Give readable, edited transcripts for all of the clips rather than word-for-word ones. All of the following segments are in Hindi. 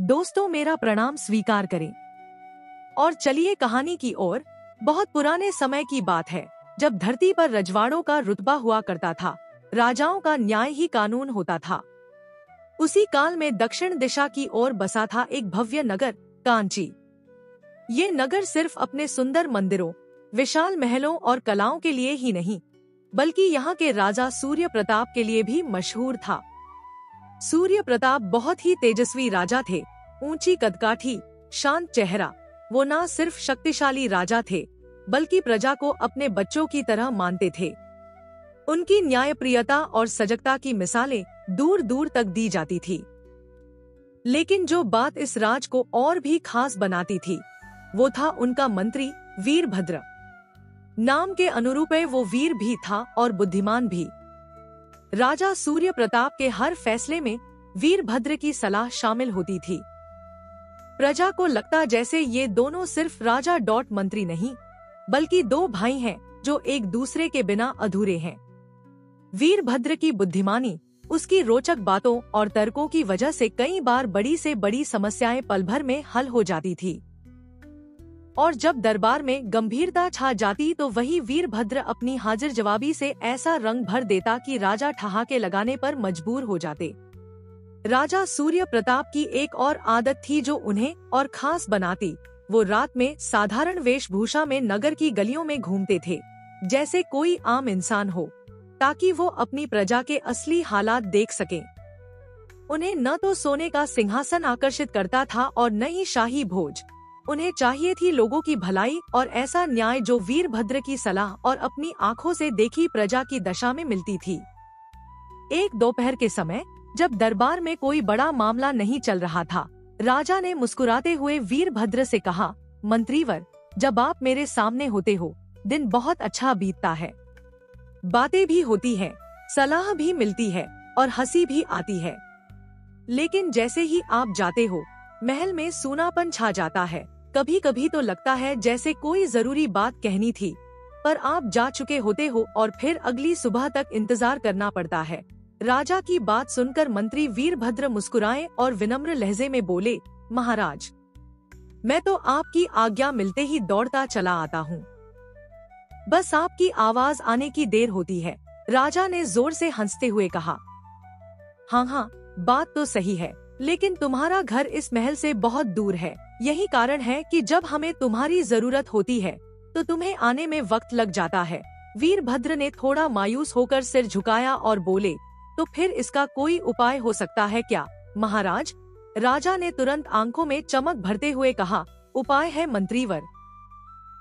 दोस्तों मेरा प्रणाम स्वीकार करें और चलिए कहानी की ओर। बहुत पुराने समय की बात है, जब धरती पर रजवाड़ों का रुतबा हुआ करता था। राजाओं का न्याय ही कानून होता था। उसी काल में दक्षिण दिशा की ओर बसा था एक भव्य नगर, कांची। ये नगर सिर्फ अपने सुंदर मंदिरों, विशाल महलों और कलाओं के लिए ही नहीं, बल्कि यहाँ के राजा सूर्य प्रताप के लिए भी मशहूर था। सूर्य प्रताप बहुत ही तेजस्वी राजा थे, ऊंची कदकाठी, शांत चेहरा। वो न सिर्फ शक्तिशाली राजा थे, बल्कि प्रजा को अपने बच्चों की तरह मानते थे। उनकी न्यायप्रियता और सजगता की मिसालें दूर दूर तक दी जाती थी। लेकिन जो बात इस राज को और भी खास बनाती थी, वो था उनका मंत्री वीरभद्र। नाम के अनुरूप वो वीर भी था और बुद्धिमान भी। राजा सूर्य प्रताप के हर फैसले में वीरभद्र की सलाह शामिल होती थी। प्रजा को लगता जैसे ये दोनों सिर्फ राजा मंत्री नहीं, बल्कि दो भाई हैं जो एक दूसरे के बिना अधूरे हैं। वीरभद्र की बुद्धिमानी, उसकी रोचक बातों और तर्कों की वजह से कई बार बड़ी से बड़ी समस्याएं पल भर में हल हो जाती थी। और जब दरबार में गंभीरता छा जाती तो वही वीरभद्र अपनी हाजिर जवाबी से ऐसा रंग भर देता कि राजा ठहाके लगाने पर मजबूर हो जाते। राजा सूर्य प्रताप की एक और आदत थी जो उन्हें और खास बनाती। वो रात में साधारण वेशभूषा में नगर की गलियों में घूमते थे, जैसे कोई आम इंसान हो, ताकि वो अपनी प्रजा के असली हालात देख सकें। उन्हें न तो सोने का सिंहासन आकर्षित करता था और न ही शाही भोज। उन्हें चाहिए थी लोगों की भलाई और ऐसा न्याय जो वीरभद्र की सलाह और अपनी आंखों से देखी प्रजा की दशा में मिलती थी। एक दोपहर के समय, जब दरबार में कोई बड़ा मामला नहीं चल रहा था, राजा ने मुस्कुराते हुए वीरभद्र से कहा, मंत्रीवर, जब आप मेरे सामने होते हो, दिन बहुत अच्छा बीतता है। बातें भी होती हैं, सलाह भी मिलती है और हंसी भी आती है। लेकिन जैसे ही आप जाते हो, महल में सूनापन छा जाता है। कभी कभी तो लगता है जैसे कोई जरूरी बात कहनी थी, पर आप जा चुके होते हो और फिर अगली सुबह तक इंतजार करना पड़ता है। राजा की बात सुनकर मंत्री वीरभद्र मुस्कुराए और विनम्र लहजे में बोले, महाराज, मैं तो आपकी आज्ञा मिलते ही दौड़ता चला आता हूँ। बस आपकी आवाज आने की देर होती है। राजा ने जोर से हंसते हुए कहा, हाँ, बात तो सही है, लेकिन तुम्हारा घर इस महल से बहुत दूर है। यही कारण है कि जब हमें तुम्हारी जरूरत होती है तो तुम्हें आने में वक्त लग जाता है। वीरभद्र ने थोड़ा मायूस होकर सिर झुकाया और बोले, तो फिर इसका कोई उपाय हो सकता है क्या महाराज? राजा ने तुरंत आंखों में चमक भरते हुए कहा, उपाय है मंत्रीवर,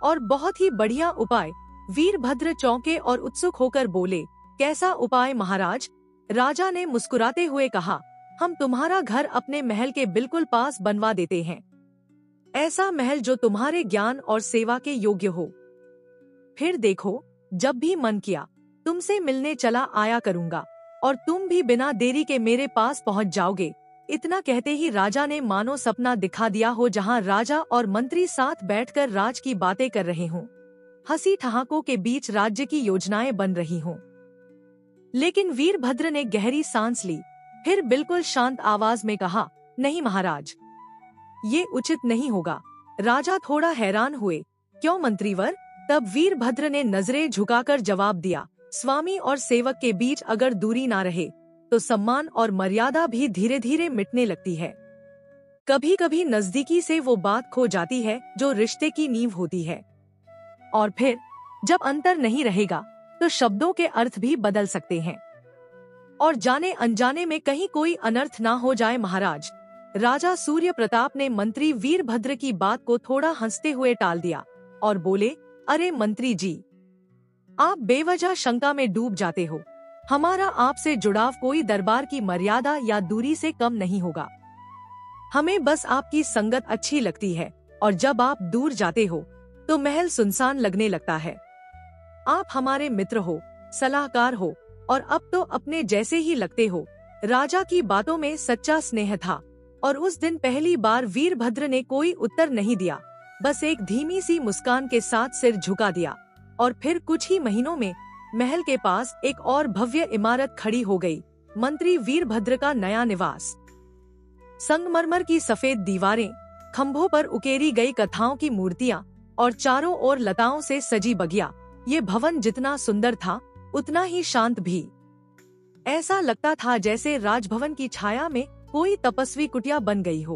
और बहुत ही बढ़िया उपाय। वीरभद्र चौंके और उत्सुक होकर बोले, कैसा उपाय महाराज? राजा ने मुस्कुराते हुए कहा, हम तुम्हारा घर अपने महल के बिल्कुल पास बनवा देते हैं। ऐसा महल जो तुम्हारे ज्ञान और सेवा के योग्य हो। फिर देखो, जब भी मन किया तुमसे मिलने चला आया करूँगा और तुम भी बिना देरी के मेरे पास पहुँच जाओगे। इतना कहते ही राजा ने मानो सपना दिखा दिया हो, जहाँ राजा और मंत्री साथ बैठकर राज की बातें कर रहे हों, हंसी ठहाकों के बीच राज्य की योजनाएं बन रही हों। लेकिन वीरभद्र ने गहरी सांस ली, फिर बिल्कुल शांत आवाज में कहा, नहीं महाराज, ये उचित नहीं होगा। राजा थोड़ा हैरान हुए, क्यों मंत्रीवर? तब वीरभद्र ने नजरें झुकाकर जवाब दिया, स्वामी और सेवक के बीच अगर दूरी ना रहे तो सम्मान और मर्यादा भी धीरे धीरे मिटने लगती है। कभी कभी नजदीकी से वो बात खो जाती है जो रिश्ते की नींव होती है। और फिर जब अंतर नहीं रहेगा तो शब्दों के अर्थ भी बदल सकते हैं, और जाने अनजाने में कहीं कोई अनर्थ ना हो जाए महाराज। राजा सूर्य प्रताप ने मंत्री वीरभद्र की बात को थोड़ा हंसते हुए टाल दिया और बोले, अरे मंत्री जी, आप बेवजह शंका में डूब जाते हो। हमारा आपसे जुड़ाव कोई दरबार की मर्यादा या दूरी से कम नहीं होगा। हमें बस आपकी संगत अच्छी लगती है, और जब आप दूर जाते हो तो महल सुनसान लगने लगता है। आप हमारे मित्र हो, सलाहकार हो, और अब तो अपने जैसे ही लगते हो। राजा की बातों में सच्चा स्नेह था, और उस दिन पहली बार वीरभद्र ने कोई उत्तर नहीं दिया, बस एक धीमी सी मुस्कान के साथ सिर झुका दिया। और फिर कुछ ही महीनों में महल के पास एक और भव्य इमारत खड़ी हो गई, मंत्री वीरभद्र का नया निवास। संगमरमर की सफेद दीवारें, खंभों पर उकेरी गई कथाओं की मूर्तियां और चारों ओर लताओं से सजी बगिया। ये भवन जितना सुंदर था उतना ही शांत भी। ऐसा लगता था जैसे राजभवन की छाया में कोई तपस्वी कुटिया बन गई हो।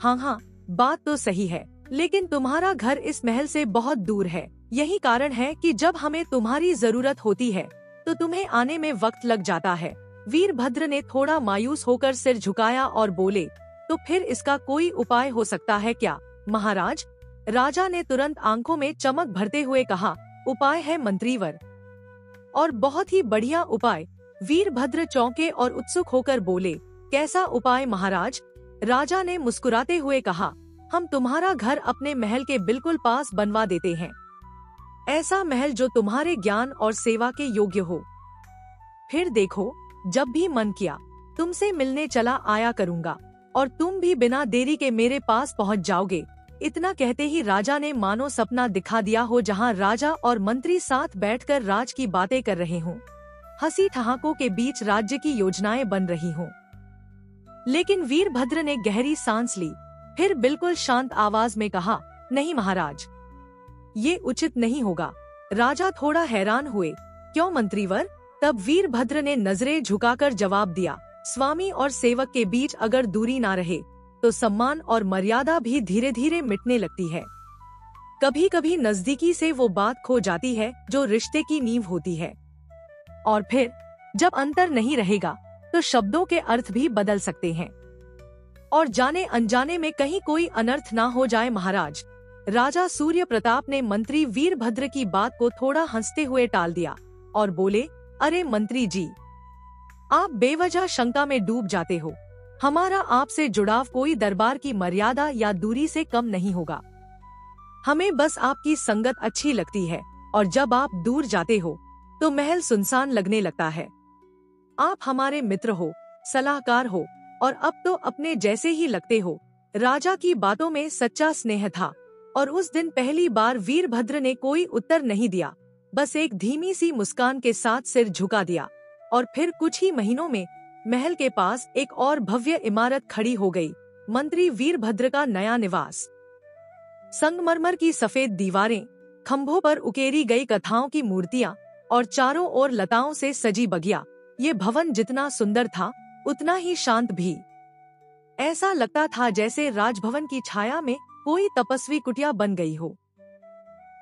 हाँ, बात तो सही है, लेकिन तुम्हारा घर इस महल से बहुत दूर है। यही कारण है कि जब हमें तुम्हारी जरूरत होती है तो तुम्हें आने में वक्त लग जाता है। वीरभद्र ने थोड़ा मायूस होकर सिर झुकाया और बोले, तो फिर इसका कोई उपाय हो सकता है क्या महाराज? राजा ने तुरंत आंखों में चमक भरते हुए कहा, उपाय है मंत्रीवर, और बहुत ही बढ़िया उपाय। वीरभद्र चौंके और उत्सुक होकर बोले, कैसा उपाय महाराज? राजा ने मुस्कुराते हुए कहा, हम तुम्हारा घर अपने महल के बिल्कुल पास बनवा देते हैं। ऐसा महल जो तुम्हारे ज्ञान और सेवा के योग्य हो। फिर देखो, जब भी मन किया तुमसे मिलने चला आया करूँगा और तुम भी बिना देरी के मेरे पास पहुँच जाओगे। इतना कहते ही राजा ने मानो सपना दिखा दिया हो, जहाँ राजा और मंत्री साथ बैठकर राज की बातें कर रहे हों, हंसी ठहाकों के बीच राज्य की योजनाएं बन रही हों। लेकिन वीरभद्र ने गहरी सांस ली, फिर बिल्कुल शांत आवाज में कहा, नहीं महाराज, ये उचित नहीं होगा। राजा थोड़ा हैरान हुए, क्यों मंत्रीवर? तब वीरभद्र ने नजरें झुकाकर जवाब दिया, स्वामी और सेवक के बीच अगर दूरी ना रहे तो सम्मान और मर्यादा भी धीरे धीरे मिटने लगती है। कभी कभी नजदीकी से वो बात खो जाती है जो रिश्ते की नींव होती है, और फिर जब अंतर नहीं रहेगा तो शब्दों के अर्थ भी बदल सकते हैं, और जाने अनजाने में कहीं कोई अनर्थ ना हो जाए महाराज। राजा सूर्य प्रताप ने मंत्री वीरभद्र की बात को थोड़ा हंसते हुए टाल दिया और बोले, अरे मंत्री जी, आप बेवजह शंका में डूब जाते हो। हमारा आपसे जुड़ाव कोई दरबार की मर्यादा या दूरी से कम नहीं होगा। हमें बस आपकी संगत अच्छी लगती है, और जब आप दूर जाते हो तो महल सुनसान लगने लगता है। आप हमारे मित्र हो, सलाहकार हो, और अब तो अपने जैसे ही लगते हो। राजा की बातों में सच्चा स्नेह था, और उस दिन पहली बार वीरभद्र ने कोई उत्तर नहीं दिया, बस एक धीमी सी मुस्कान के साथ सिर झुका दिया। और फिर कुछ ही महीनों में महल के पास एक और भव्य इमारत खड़ी हो गई, मंत्री वीरभद्र का नया निवास। संगमरमर की सफेद दीवारें, खंभों पर उकेरी गई कथाओं की मूर्तियां और चारों ओर लताओं से सजी बगिया। ये भवन जितना सुंदर था उतना ही शांत भी। ऐसा लगता था जैसे राजभवन की छाया में कोई तपस्वी कुटिया बन गई हो।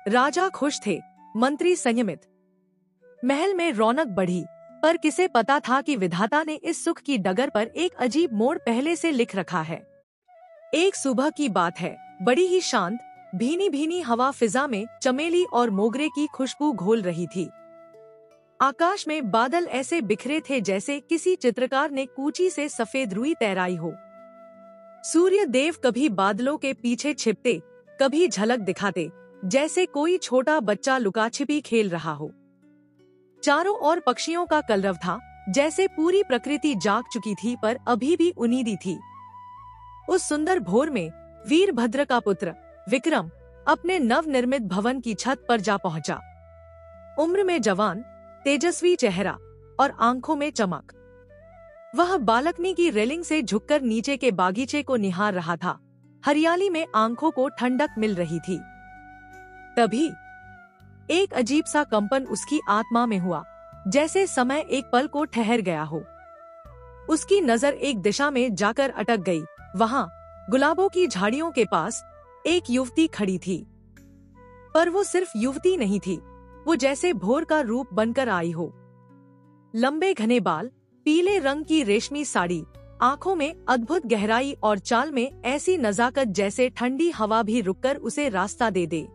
राजा खुश थे, मंत्री संयमित। महल में रौनक बढ़ी, पर किसे पता था कि विधाता ने इस सुख की डगर पर एक अजीब मोड़ पहले से लिख रखा है। एक सुबह की बात है, बड़ी ही शांत, भीनी भीनी हवा फिजा में चमेली और मोगरे की खुशबू घोल रही थी। आकाश में बादल ऐसे बिखरे थे जैसे किसी चित्रकार ने कूची से सफेद रुई तैराई हो। सूर्य देव कभी बादलों के पीछे छिपते, कभी झलक दिखाते, जैसे कोई छोटा बच्चा लुकाछिपी खेल रहा हो। चारों ओर पक्षियों का कलरव था, जैसे पूरी प्रकृति जाग चुकी थी पर अभी भी उनीदी थी। उस सुंदर भोर में वीरभद्र का पुत्र विक्रम अपने नवनिर्मित भवन की छत पर जा पहुंचा। उम्र में जवान, तेजस्वी चेहरा और आंखों में चमक। वह बालकनी की रेलिंग से झुककर नीचे के बागीचे को निहार रहा था। हरियाली में आंखों को ठंडक मिल रही थी। तभी एक अजीब सा कंपन उसकी आत्मा में हुआ, जैसे समय एक पल को ठहर गया हो। उसकी नजर एक दिशा में जाकर अटक गई। वहाँ गुलाबों की झाड़ियों के पास एक युवती खड़ी थी, पर वो सिर्फ युवती नहीं थी, वो जैसे भोर का रूप बनकर आई हो। लंबे घने बाल, पीले रंग की रेशमी साड़ी, आंखों में अद्भुत गहराई और चाल में ऐसी नजाकत जैसे ठंडी हवा भी रुककर उसे रास्ता दे दे।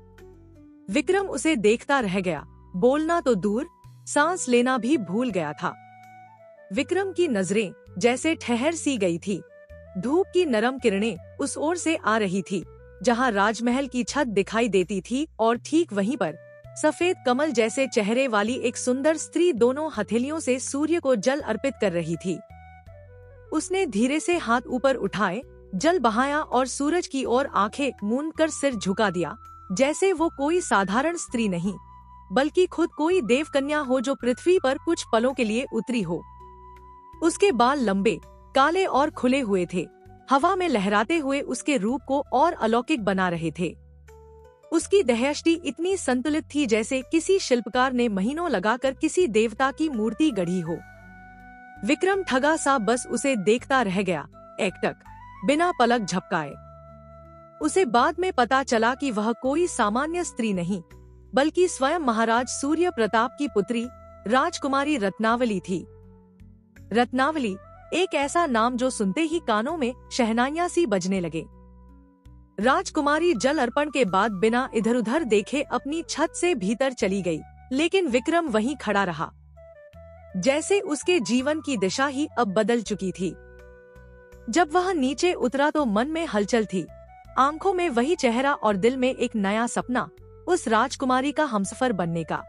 विक्रम उसे देखता रह गया, बोलना तो दूर, सांस लेना भी भूल गया था। विक्रम की नजरें जैसे ठहर सी गई थी। धूप की नरम किरणें उस ओर से आ रही थी जहां राजमहल की छत दिखाई देती थी, और ठीक वहीं पर सफेद कमल जैसे चेहरे वाली एक सुंदर स्त्री दोनों हथेलियों से सूर्य को जल अर्पित कर रही थी। उसने धीरे से हाथ ऊपर उठाए, जल बहाया और सूरज की ओर आंखें मूंदकर सिर झुका दिया, जैसे वो कोई साधारण स्त्री नहीं, बल्कि खुद कोई देवकन्या हो जो पृथ्वी पर कुछ पलों के लिए उतरी हो। उसके बाल लंबे, काले और खुले हुए थे, हवा में लहराते हुए उसके रूप को और अलौकिक बना रहे थे। उसकी दहशती इतनी संतुलित थी जैसे किसी शिल्पकार ने महीनों लगाकर किसी देवता की मूर्ति गढ़ी हो। विक्रम ठगा सा बस उसे देखता रह गया, एकटक, बिना पलक झपकाए। उसे बाद में पता चला कि वह कोई सामान्य स्त्री नहीं, बल्कि स्वयं महाराज सूर्य प्रताप की पुत्री राजकुमारी रत्नावली थी। रत्नावली, एक ऐसा नाम जो सुनते ही कानों में शहनाइयां सी बजने लगे। राजकुमारी जल अर्पण के बाद बिना इधर उधर देखे अपनी छत से भीतर चली गई, लेकिन विक्रम वहीं खड़ा रहा, जैसे उसके जीवन की दिशा ही अब बदल चुकी थी। जब वह नीचे उतरा तो मन में हलचल थी, आंखों में वही चेहरा और दिल में एक नया सपना, उस राजकुमारी का हमसफर बनने का।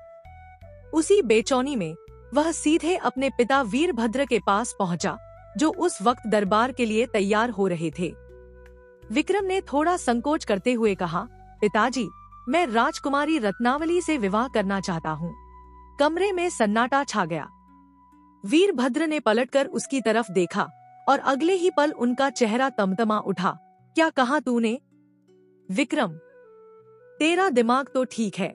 उसी बेचैनी में वह सीधे अपने पिता वीरभद्र के पास पहुंचा, जो उस वक्त दरबार के लिए तैयार हो रहे थे। विक्रम ने थोड़ा संकोच करते हुए कहा, पिताजी, मैं राजकुमारी रत्नावली से विवाह करना चाहता हूँ। कमरे में सन्नाटा छा गया। वीरभद्र ने पलटकर उसकी तरफ देखा और अगले ही पल उनका चेहरा तमतमा उठा। क्या कहा तूने? विक्रम, तेरा दिमाग तो ठीक है,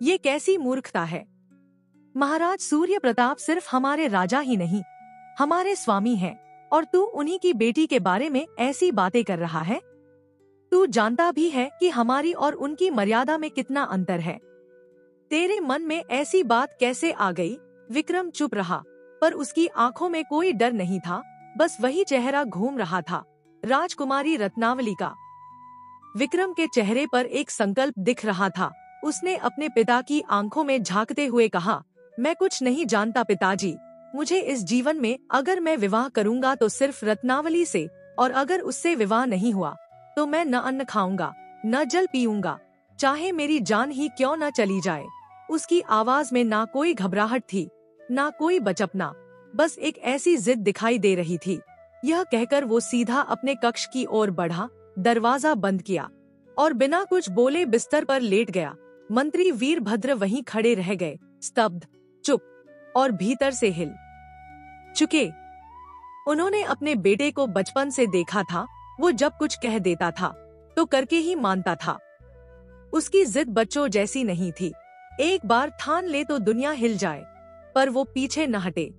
ये कैसी मूर्खता है? महाराज सूर्य प्रताप सिर्फ हमारे राजा ही नहीं, हमारे स्वामी हैं, और तू उन्हीं की बेटी के बारे में ऐसी बातें कर रहा है? तू जानता भी है कि हमारी और उनकी मर्यादा में कितना अंतर है। तेरे मन में ऐसी बात कैसे आ गई? विक्रम चुप रहा, पर उसकी आंखों में कोई डर नहीं था, बस वही चेहरा घूम रहा था, राजकुमारी रत्नावली का। विक्रम के चेहरे पर एक संकल्प दिख रहा था। उसने अपने पिता की आंखों में झांकते हुए कहा, मैं कुछ नहीं जानता पिताजी, मुझे इस जीवन में अगर मैं विवाह करूंगा तो सिर्फ रत्नावली से, और अगर उससे विवाह नहीं हुआ तो मैं न अन्न खाऊंगा न जल पीऊंगा, चाहे मेरी जान ही क्यों न चली जाए। उसकी आवाज में ना कोई घबराहट थी, ना कोई बचपना, बस एक ऐसी जिद दिखाई दे रही थी। यह कहकर वो सीधा अपने कक्ष की ओर बढ़ा, दरवाजा बंद किया और बिना कुछ बोले बिस्तर पर लेट गया। मंत्री वीरभद्र वहीं खड़े रह गए, स्तब्ध, चुप और भीतर से हिल चुके। उन्होंने अपने बेटे को बचपन से देखा था, वो जब कुछ कह देता था तो करके ही मानता था। उसकी जिद बच्चों जैसी नहीं थी, एक बार ठान ले तो दुनिया हिल जाए, पर वो पीछे न हटे।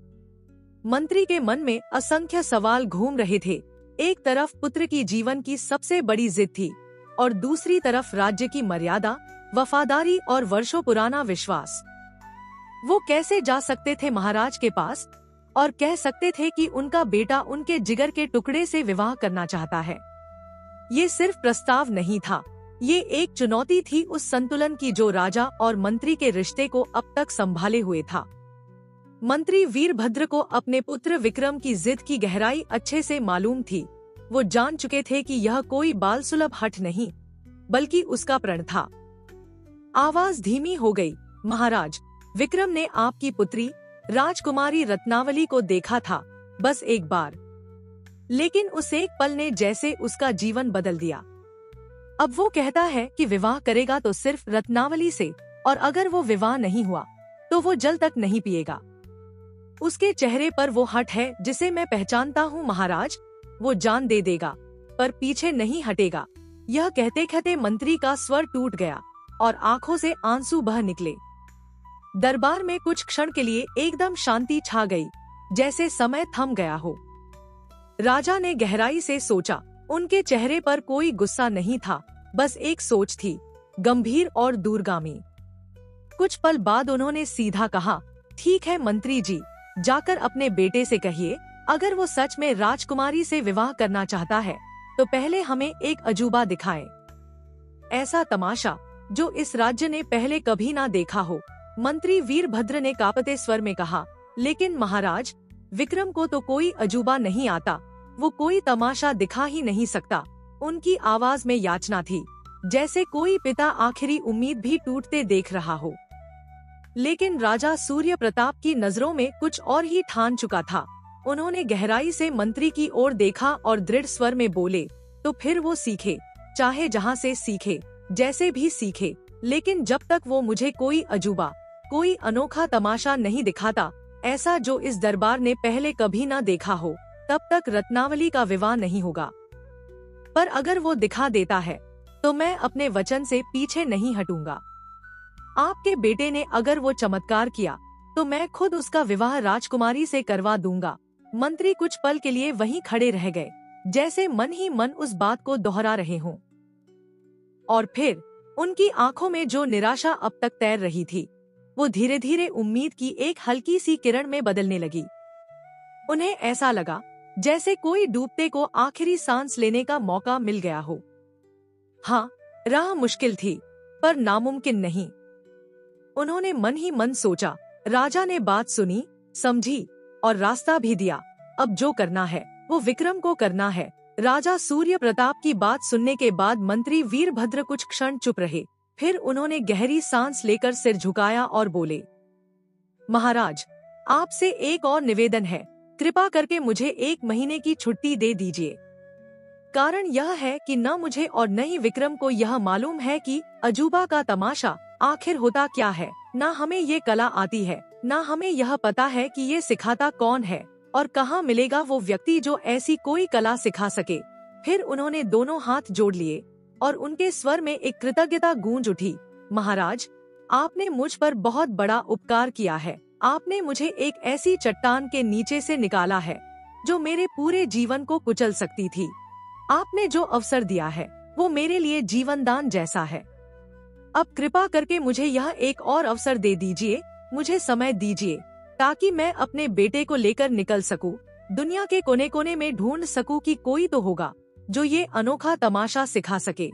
मंत्री के मन में असंख्य सवाल घूम रहे थे। एक तरफ पुत्र की जीवन की सबसे बड़ी जिद थी और दूसरी तरफ राज्य की मर्यादा, वफादारी और वर्षों पुराना विश्वास। वो कैसे जा सकते थे महाराज के पास और कह सकते थे कि उनका बेटा उनके जिगर के टुकड़े से विवाह करना चाहता है? ये सिर्फ प्रस्ताव नहीं था, ये एक चुनौती थी उस संतुलन की जो राजा और मंत्री के रिश्ते को अब तक संभाले हुए था। मंत्री वीरभद्र को अपने पुत्र विक्रम की जिद की गहराई अच्छे से मालूम थी। वो जान चुके थे कि यह कोई बाल सुलभ हठ नहीं, बल्कि उसका प्रण था। आवाज धीमी हो गई, महाराज, विक्रम ने आपकी पुत्री राजकुमारी रत्नावली को देखा था, बस एक बार, लेकिन उस एक पल ने जैसे उसका जीवन बदल दिया। अब वो कहता है कि विवाह करेगा तो सिर्फ रत्नावली से, और अगर वो विवाह नहीं हुआ तो वो जल तक नहीं पिएगा। उसके चेहरे पर वो हट है जिसे मैं पहचानता हूँ महाराज। वो जान दे देगा पर पीछे नहीं हटेगा। यह कहते कहते मंत्री का स्वर टूट गया और आंखों से आंसू बह निकले। दरबार में कुछ क्षण के लिए एकदम शांति छा गई, जैसे समय थम गया हो। राजा ने गहराई से सोचा। उनके चेहरे पर कोई गुस्सा नहीं था, बस एक सोच थी, गंभीर और दूरगामी। कुछ पल बाद उन्होंने सीधा कहा, ठीक है मंत्री जी, जाकर अपने बेटे से कहिए, अगर वो सच में राजकुमारी से विवाह करना चाहता है तो पहले हमें एक अजूबा दिखाए, ऐसा तमाशा जो इस राज्य ने पहले कभी ना देखा हो। मंत्री वीरभद्र ने कांपते स्वर में कहा, लेकिन महाराज, विक्रम को तो कोई अजूबा नहीं आता, वो कोई तमाशा दिखा ही नहीं सकता। उनकी आवाज में याचना थी, जैसे कोई पिता आखिरी उम्मीद भी टूटते देख रहा हो। लेकिन राजा सूर्य प्रताप की नजरों में कुछ और ही ठान चुका था। उन्होंने गहराई से मंत्री की ओर देखा और दृढ़ स्वर में बोले, तो फिर वो सीखे, चाहे जहाँ से सीखे, जैसे भी सीखे, लेकिन जब तक वो मुझे कोई अजूबा, कोई अनोखा तमाशा नहीं दिखाता, ऐसा जो इस दरबार ने पहले कभी ना देखा हो, तब तक रत्नावली का विवाह नहीं होगा। पर अगर वो दिखा देता है तो मैं अपने वचन से पीछे नहीं हटूंगा। आपके बेटे ने अगर वो चमत्कार किया तो मैं खुद उसका विवाह राजकुमारी से करवा दूंगा। मंत्री कुछ पल के लिए वहीं खड़े रह गए, जैसे मन ही मन उस बात को दोहरा रहे हों। और फिर उनकी आंखों में जो निराशा अब तक तैर रही थी, वो धीरे धीरे उम्मीद की एक हल्की सी किरण में बदलने लगी। उन्हें ऐसा लगा जैसे कोई डूबते को आखिरी सांस लेने का मौका मिल गया हो। हाँ, राह मुश्किल थी पर नामुमकिन नहीं। उन्होंने मन ही मन सोचा। राजा ने बात सुनी, समझी और रास्ता भी दिया। अब जो करना है वो विक्रम को करना है। राजा सूर्य प्रताप की बात सुनने के बाद मंत्री वीरभद्र कुछ क्षण चुप रहे। फिर उन्होंने गहरी सांस लेकर सिर झुकाया और बोले, महाराज, आपसे एक और निवेदन है। कृपा करके मुझे 1 महीने की छुट्टी दे दीजिए। कारण यह है कि न मुझे और न ही विक्रम को यह मालूम है कि अजूबा का तमाशा आखिर होता क्या है। न हमें ये कला आती है, न हमें यह पता है कि ये सिखाता कौन है और कहाँ मिलेगा वो व्यक्ति जो ऐसी कोई कला सिखा सके। फिर उन्होंने दोनों हाथ जोड़ लिए और उनके स्वर में एक कृतज्ञता गूंज उठी। महाराज, आपने मुझ पर बहुत बड़ा उपकार किया है। आपने मुझे एक ऐसी चट्टान के नीचे से निकाला है जो मेरे पूरे जीवन को कुचल सकती थी। आपने जो अवसर दिया है वो मेरे लिए जीवन दान जैसा है। अब कृपा करके मुझे यह एक और अवसर दे दीजिए, मुझे समय दीजिए ताकि मैं अपने बेटे को लेकर निकल सकूं। दुनिया के कोने कोने में ढूंढ सकूं कि कोई तो होगा जो ये अनोखा तमाशा सिखा सके।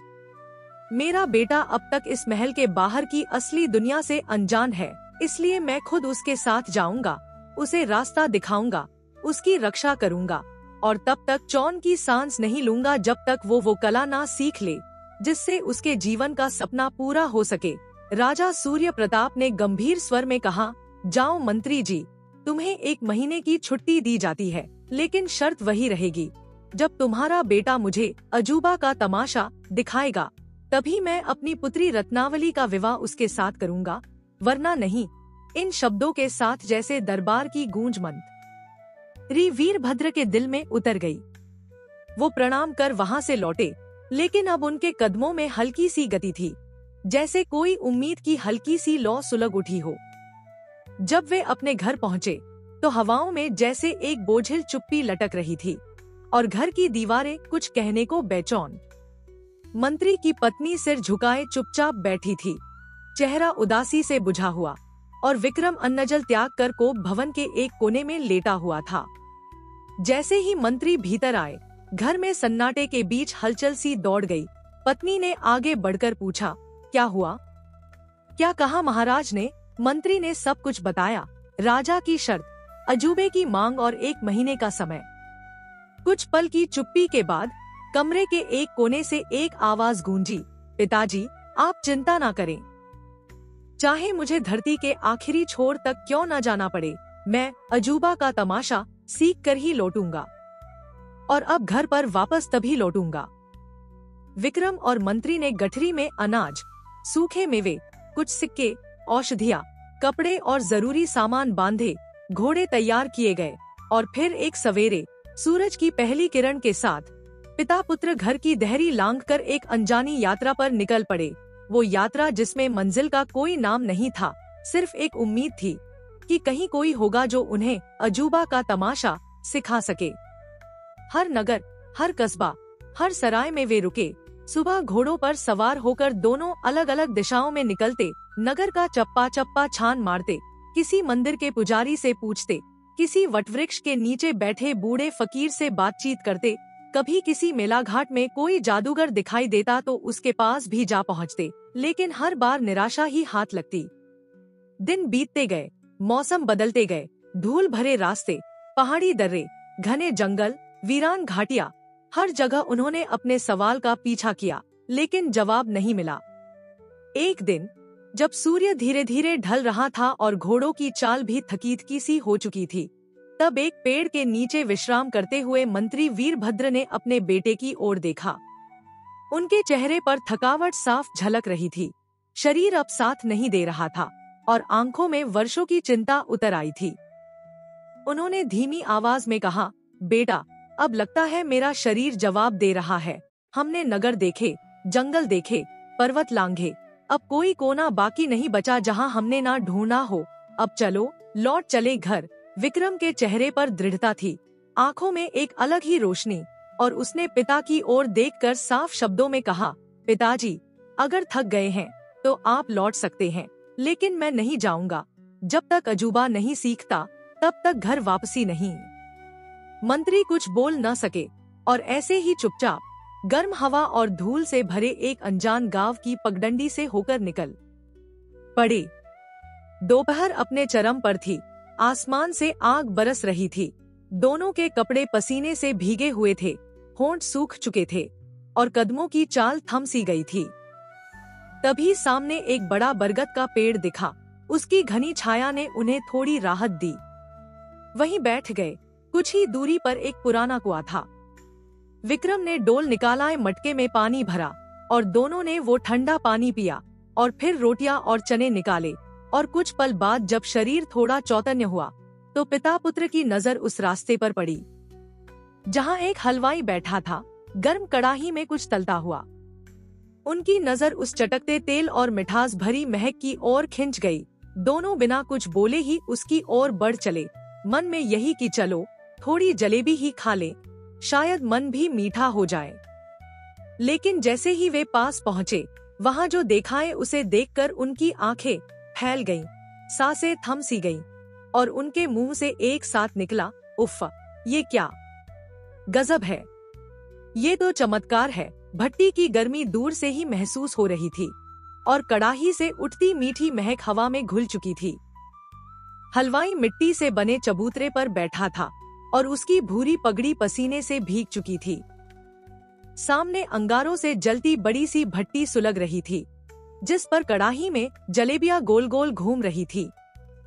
मेरा बेटा अब तक इस महल के बाहर की असली दुनिया से अनजान है, इसलिए मैं खुद उसके साथ जाऊंगा, उसे रास्ता दिखाऊंगा, उसकी रक्षा करूंगा और तब तक चैन की सांस नहीं लूंगा जब तक वो कला ना सीख ले जिससे उसके जीवन का सपना पूरा हो सके। राजा सूर्य प्रताप ने गंभीर स्वर में कहा, जाओ मंत्री जी, तुम्हें 1 महीने की छुट्टी दी जाती है, लेकिन शर्त वही रहेगी, जब तुम्हारा बेटा मुझे अजूबा का तमाशा दिखाएगा तभी मैं अपनी पुत्री रत्नावली का विवाह उसके साथ करूंगा, वरना नहीं। इन शब्दों के साथ जैसे दरबार की गूंज मंत्री वीरभद्र के दिल में उतर गई। वो प्रणाम कर वहां से लौटे, लेकिन अब उनके कदमों में हल्की सी गति थी, जैसे कोई उम्मीद की हल्की सी लौ सुलग उठी हो। जब वे अपने घर पहुँचे तो हवाओं में जैसे एक बोझिल चुप्पी लटक रही थी और घर की दीवारें कुछ कहने को बेचैन। मंत्री की पत्नी सिर झुकाए चुपचाप बैठी थी, चेहरा उदासी से बुझा हुआ, और विक्रम अन्नजल त्याग कर कोप भवन के एक कोने में लेटा हुआ था। जैसे ही मंत्री भीतर आए, घर में सन्नाटे के बीच हलचल सी दौड़ गई। पत्नी ने आगे बढ़कर पूछा, क्या हुआ? क्या कहा महाराज ने? मंत्री ने सब कुछ बताया। राजा की शर्त, अजूबे की मांग और 1 महीने का समय। कुछ पल की चुप्पी के बाद कमरे के एक कोने से एक आवाज गूंजी, पिताजी, आप चिंता ना करें। चाहे मुझे धरती के आखिरी छोर तक क्यों न जाना पड़े, मैं अजूबा का तमाशा सीख कर ही लौटूंगा, और अब घर पर वापस तभी लौटूंगा। विक्रम और मंत्री ने गठरी में अनाज, सूखे मेवे, कुछ सिक्के, औषधियाँ, कपड़े और जरूरी सामान बांधे। घोड़े तैयार किए गए और फिर एक सवेरे सूरज की पहली किरण के साथ पिता पुत्र घर की देहरी लांघकर एक अनजानी यात्रा पर निकल पड़े। वो यात्रा जिसमें मंजिल का कोई नाम नहीं था, सिर्फ एक उम्मीद थी कि कहीं कोई होगा जो उन्हें अजूबा का तमाशा सिखा सके। हर नगर, हर कस्बा, हर सराय में वे रुके। सुबह घोड़ों पर सवार होकर दोनों अलग अलग दिशाओं में निकलते, नगर का चप्पा चप्पा छान मारते, किसी मंदिर के पुजारी से पूछते, किसी वटवृक्ष के नीचे बैठे बूढ़े फकीर से बातचीत करते, कभी किसी मेला घाट में कोई जादूगर दिखाई देता तो उसके पास भी जा पहुंचते, लेकिन हर बार निराशा ही हाथ लगती। दिन बीतते गए, मौसम बदलते गए, धूल भरे रास्ते, पहाड़ी दर्रे, घने जंगल, वीरान घाटियां, हर जगह उन्होंने अपने सवाल का पीछा किया, लेकिन जवाब नहीं मिला। एक दिन जब सूर्य धीरे धीरे ढल रहा था और घोड़ों की चाल भी थकी सी हो चुकी थी, तब एक पेड़ के नीचे विश्राम करते हुए मंत्री वीरभद्र ने अपने बेटे की ओर देखा। उनके चेहरे पर थकावट साफ झलक रही थी, शरीर अब साथ नहीं दे रहा था और आंखों में वर्षों की चिंता उतर आई थी। उन्होंने धीमी आवाज में कहा, बेटा, अब लगता है मेरा शरीर जवाब दे रहा है। हमने नगर देखे, जंगल देखे, पर्वत लांघे, अब कोई कोना बाकी नहीं बचा जहां हमने ना ढूंढा हो। अब चलो, लौट चले घर। विक्रम के चेहरे पर दृढ़ता थी, आंखों में एक अलग ही रोशनी, और उसने पिता की ओर देखकर साफ शब्दों में कहा, पिताजी, अगर थक गए हैं तो आप लौट सकते हैं, लेकिन मैं नहीं जाऊंगा। जब तक अजूबा नहीं सीखता तब तक घर वापसी नहीं। मंत्री कुछ बोल न सके और ऐसे ही चुपचाप गर्म हवा और धूल से भरे एक अनजान गांव की पगडंडी से होकर निकल पड़े। दोपहर अपने चरम पर थी, आसमान से आग बरस रही थी। दोनों के कपड़े पसीने से भीगे हुए थे, होंठ सूख चुके थे और कदमों की चाल थम सी गई थी। तभी सामने एक बड़ा बरगद का पेड़ दिखा। उसकी घनी छाया ने उन्हें थोड़ी राहत दी। वहीं बैठ गए। कुछ ही दूरी पर एक पुराना कुआं था। विक्रम ने डोल निकाला, मटके में पानी भरा और दोनों ने वो ठंडा पानी पिया और फिर रोटियां और चने निकाले। और कुछ पल बाद जब शरीर थोड़ा चौतन्य हुआ तो पिता पुत्र की नजर उस रास्ते पर पड़ी जहां एक हलवाई बैठा था, गर्म कड़ाही में कुछ तलता हुआ। उनकी नजर उस चटकते तेल और मिठास भरी महक की ओर खिंच गई। दोनों बिना कुछ बोले ही उसकी ओर बढ़ चले, मन में यही कि चलो थोड़ी जलेबी ही खा ले, शायद मन भी मीठा हो जाए। लेकिन जैसे ही वे पास पहुँचे, वहाँ जो देखाए उसे देखकर उनकी आंखें फैल गईं, सांसें थम सी गईं और उनके मुंह से एक साथ निकला, उफ़, ये क्या गजब है, ये तो चमत्कार है। भट्टी की गर्मी दूर से ही महसूस हो रही थी और कड़ाही से उठती मीठी महक हवा में घुल चुकी थी। हलवाई मिट्टी से बने चबूतरे पर बैठा था और उसकी भूरी पगड़ी पसीने से भीग चुकी थी। सामने अंगारों से जलती बड़ी सी भट्टी सुलग रही थी, जिस पर कड़ाही में जलेबियां गोल गोल घूम रही थी।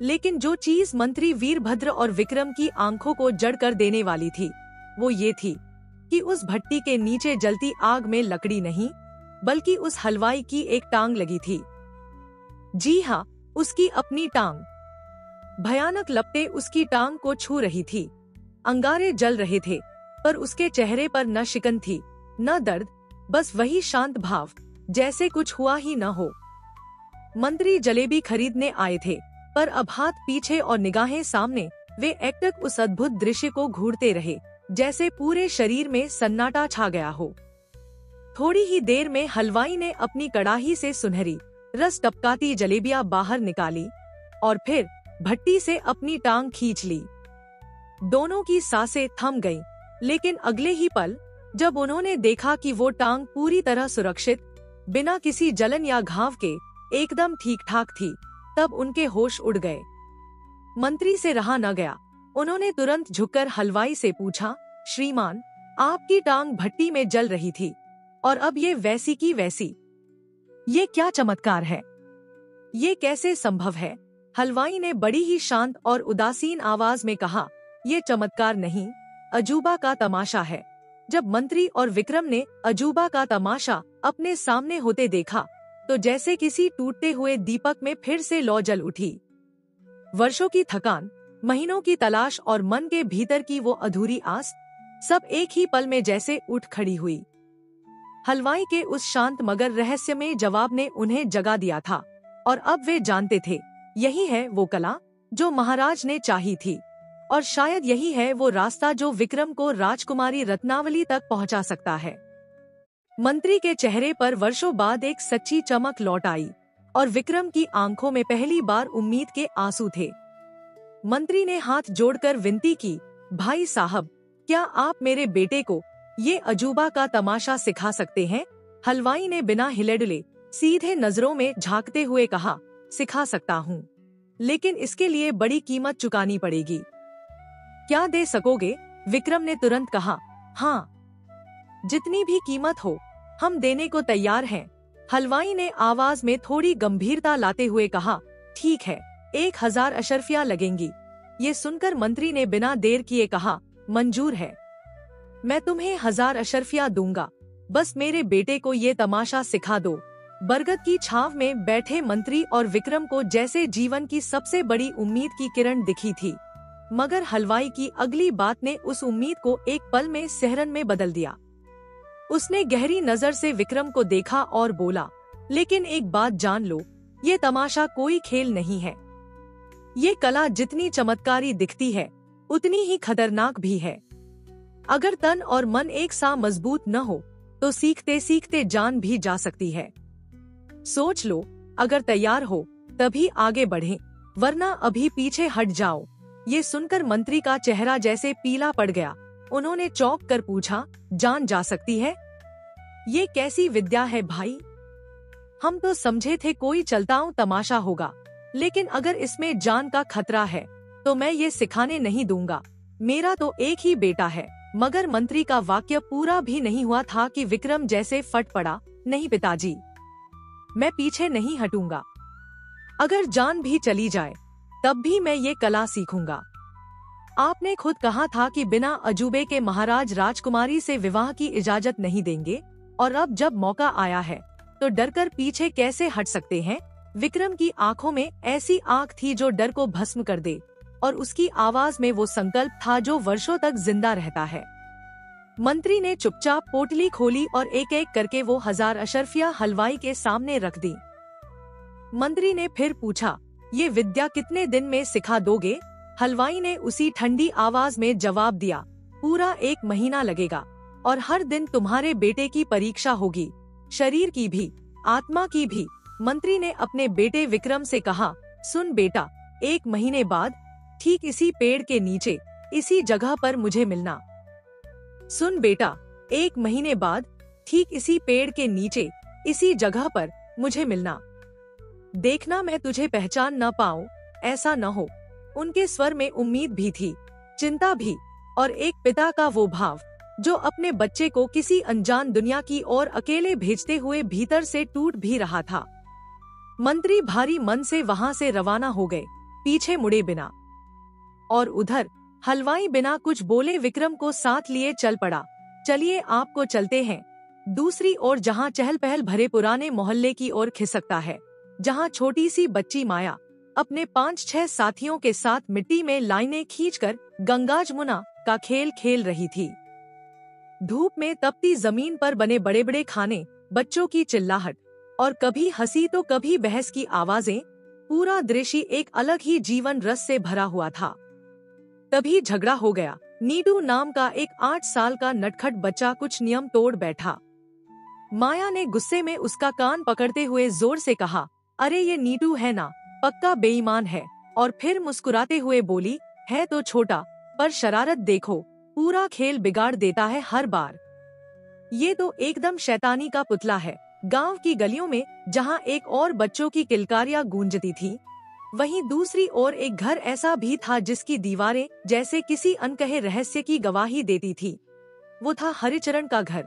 लेकिन जो चीज मंत्री वीरभद्र और विक्रम की आंखों को जड़ कर देने वाली थी, वो ये थी कि उस भट्टी के नीचे जलती आग में लकड़ी नहीं, बल्कि उस हलवाई की एक टांग लगी थी। जी हाँ, उसकी अपनी टांग। भयानक लपटें उसकी टांग को छू रही थी। अंगारे जल रहे थे, पर उसके चेहरे पर न शिकन थी, न दर्द, बस वही शांत भाव, जैसे कुछ हुआ ही न हो। मंत्री जलेबी खरीदने आए थे, पर अब हाथ पीछे और निगाहें सामने, वे एकटक उस अद्भुत दृश्य को घूरते रहे, जैसे पूरे शरीर में सन्नाटा छा गया हो। थोड़ी ही देर में हलवाई ने अपनी कड़ाही से सुनहरी, रस टपकाती जलेबियां बाहर निकाली और फिर भट्टी से अपनी टांग खींच ली। दोनों की सांसें थम गईं, लेकिन अगले ही पल जब उन्होंने देखा कि वो टांग पूरी तरह सुरक्षित, बिना किसी जलन या घाव के एकदम ठीक ठाक थी, तब उनके होश उड़ गए। मंत्री से रहा न गया। उन्होंने तुरंत झुककर हलवाई से पूछा, श्रीमान, आपकी टांग भट्टी में जल रही थी और अब ये वैसी की वैसी, ये क्या चमत्कार है, ये कैसे संभव है? हलवाई ने बड़ी ही शांत और उदासीन आवाज में कहा, ये चमत्कार नहीं, अजूबा का तमाशा है। जब मंत्री और विक्रम ने अजूबा का तमाशा अपने सामने होते देखा, तो जैसे किसी टूटते हुए दीपक में फिर से लौ जल उठी। वर्षों की थकान, महीनों की तलाश और मन के भीतर की वो अधूरी आस, सब एक ही पल में जैसे उठ खड़ी हुई। हलवाई के उस शांत मगर रहस्यमय जवाब ने उन्हें जगा दिया था और अब वे जानते थे, यही है वो कला जो महाराज ने चाही थी, और शायद यही है वो रास्ता जो विक्रम को राजकुमारी रत्नावली तक पहुंचा सकता है। मंत्री के चेहरे पर वर्षों बाद एक सच्ची चमक लौट आई और विक्रम की आंखों में पहली बार उम्मीद के आंसू थे। मंत्री ने हाथ जोड़कर विनती की, भाई साहब, क्या आप मेरे बेटे को ये अजूबा का तमाशा सिखा सकते हैं? हलवाई ने बिना हिले डुले सीधे नजरों में झांकते हुए कहा, सिखा सकता हूँ, लेकिन इसके लिए बड़ी कीमत चुकानी पड़ेगी। क्या दे सकोगे? विक्रम ने तुरंत कहा, हाँ, जितनी भी कीमत हो, हम देने को तैयार हैं। हलवाई ने आवाज में थोड़ी गंभीरता लाते हुए कहा, ठीक है, 1000 अशर्फियां लगेंगी। ये सुनकर मंत्री ने बिना देर किए कहा, मंजूर है, मैं तुम्हें 1000 अशर्फियां दूंगा, बस मेरे बेटे को ये तमाशा सिखा दो। बरगद की छाव में बैठे मंत्री और विक्रम को जैसे जीवन की सबसे बड़ी उम्मीद की किरण दिखी थी। मगर हलवाई की अगली बात ने उस उम्मीद को एक पल में सिहरन में बदल दिया। उसने गहरी नजर से विक्रम को देखा और बोला, लेकिन एक बात जान लो, ये तमाशा कोई खेल नहीं है। ये कला जितनी चमत्कारी दिखती है, उतनी ही खतरनाक भी है। अगर तन और मन एक सा मजबूत न हो, तो सीखते सीखते जान भी जा सकती है। सोच लो, अगर तैयार हो तभी आगे बढ़ें, वरना अभी पीछे हट जाओ। ये सुनकर मंत्री का चेहरा जैसे पीला पड़ गया। उन्होंने चौंक कर पूछा, जान जा सकती है? ये कैसी विद्या है भाई? हम तो समझे थे कोई चलताऊ तमाशा होगा, लेकिन अगर इसमें जान का खतरा है तो मैं ये सिखाने नहीं दूंगा। मेरा तो एक ही बेटा है। मगर मंत्री का वाक्य पूरा भी नहीं हुआ था कि विक्रम जैसे फट पड़ा, नहीं पिताजी, मैं पीछे नहीं हटूंगा। अगर जान भी चली जाए तब भी मैं ये कला सीखूंगा। आपने खुद कहा था कि बिना अजूबे के महाराज राजकुमारी से विवाह की इजाजत नहीं देंगे, और अब जब मौका आया है तो डरकर पीछे कैसे हट सकते हैं? विक्रम की आंखों में ऐसी आग थी जो डर को भस्म कर दे, और उसकी आवाज में वो संकल्प था जो वर्षों तक जिंदा रहता है। मंत्री ने चुपचाप पोटली खोली और एक एक करके वो 1000 अशर्फियां हलवाई के सामने रख दी। मंत्री ने फिर पूछा, ये विद्या कितने दिन में सिखा दोगे? हलवाई ने उसी ठंडी आवाज में जवाब दिया, पूरा 1 महीना लगेगा, और हर दिन तुम्हारे बेटे की परीक्षा होगी, शरीर की भी, आत्मा की भी। मंत्री ने अपने बेटे विक्रम से कहा, सुन बेटा, 1 महीने बाद ठीक इसी पेड़ के नीचे, इसी जगह पर मुझे मिलना। सुन बेटा, 1 महीने बाद ठीक इसी पेड़ के नीचे, इसी जगह पर मुझे मिलना। देखना मैं तुझे पहचान न पाऊं, ऐसा न हो। उनके स्वर में उम्मीद भी थी, चिंता भी, और एक पिता का वो भाव जो अपने बच्चे को किसी अनजान दुनिया की ओर अकेले भेजते हुए भीतर से टूट भी रहा था। मंत्री भारी मन से वहां से रवाना हो गए, पीछे मुड़े बिना। और उधर हलवाई बिना कुछ बोले विक्रम को साथ लिए चल पड़ा। चलिए आपको चलते हैं। दूसरी ओर जहां चहल पहल भरे पुराने मोहल्ले की ओर खिसकता है, जहां छोटी सी बच्ची माया अपने 5-6 साथियों के साथ मिट्टी में लाइनें खींचकर गंगा जमुना का खेल खेल रही थी। धूप में तपती जमीन पर बने बड़े बड़े खाने, बच्चों की चिल्लाहट, और कभी हंसी तो कभी बहस की आवाजें, पूरा दृश्य एक अलग ही जीवन रस से भरा हुआ था। तभी झगड़ा हो गया। नीटू नाम का एक 8 साल का नटखट बच्चा कुछ नियम तोड़ बैठा। माया ने गुस्से में उसका कान पकड़ते हुए जोर से कहा, अरे ये नीटू है ना, पक्का बेईमान है। और फिर मुस्कुराते हुए बोली, है तो छोटा, पर शरारत देखो, पूरा खेल बिगाड़ देता है हर बार। ये तो एकदम शैतानी का पुतला है। गांव की गलियों में जहां एक और बच्चों की किलकारियां गूंजती थी, वहीं दूसरी ओर एक घर ऐसा भी था जिसकी दीवारें जैसे किसी अनकहे रहस्य की गवाही देती थी। वो था हरिचरण का घर।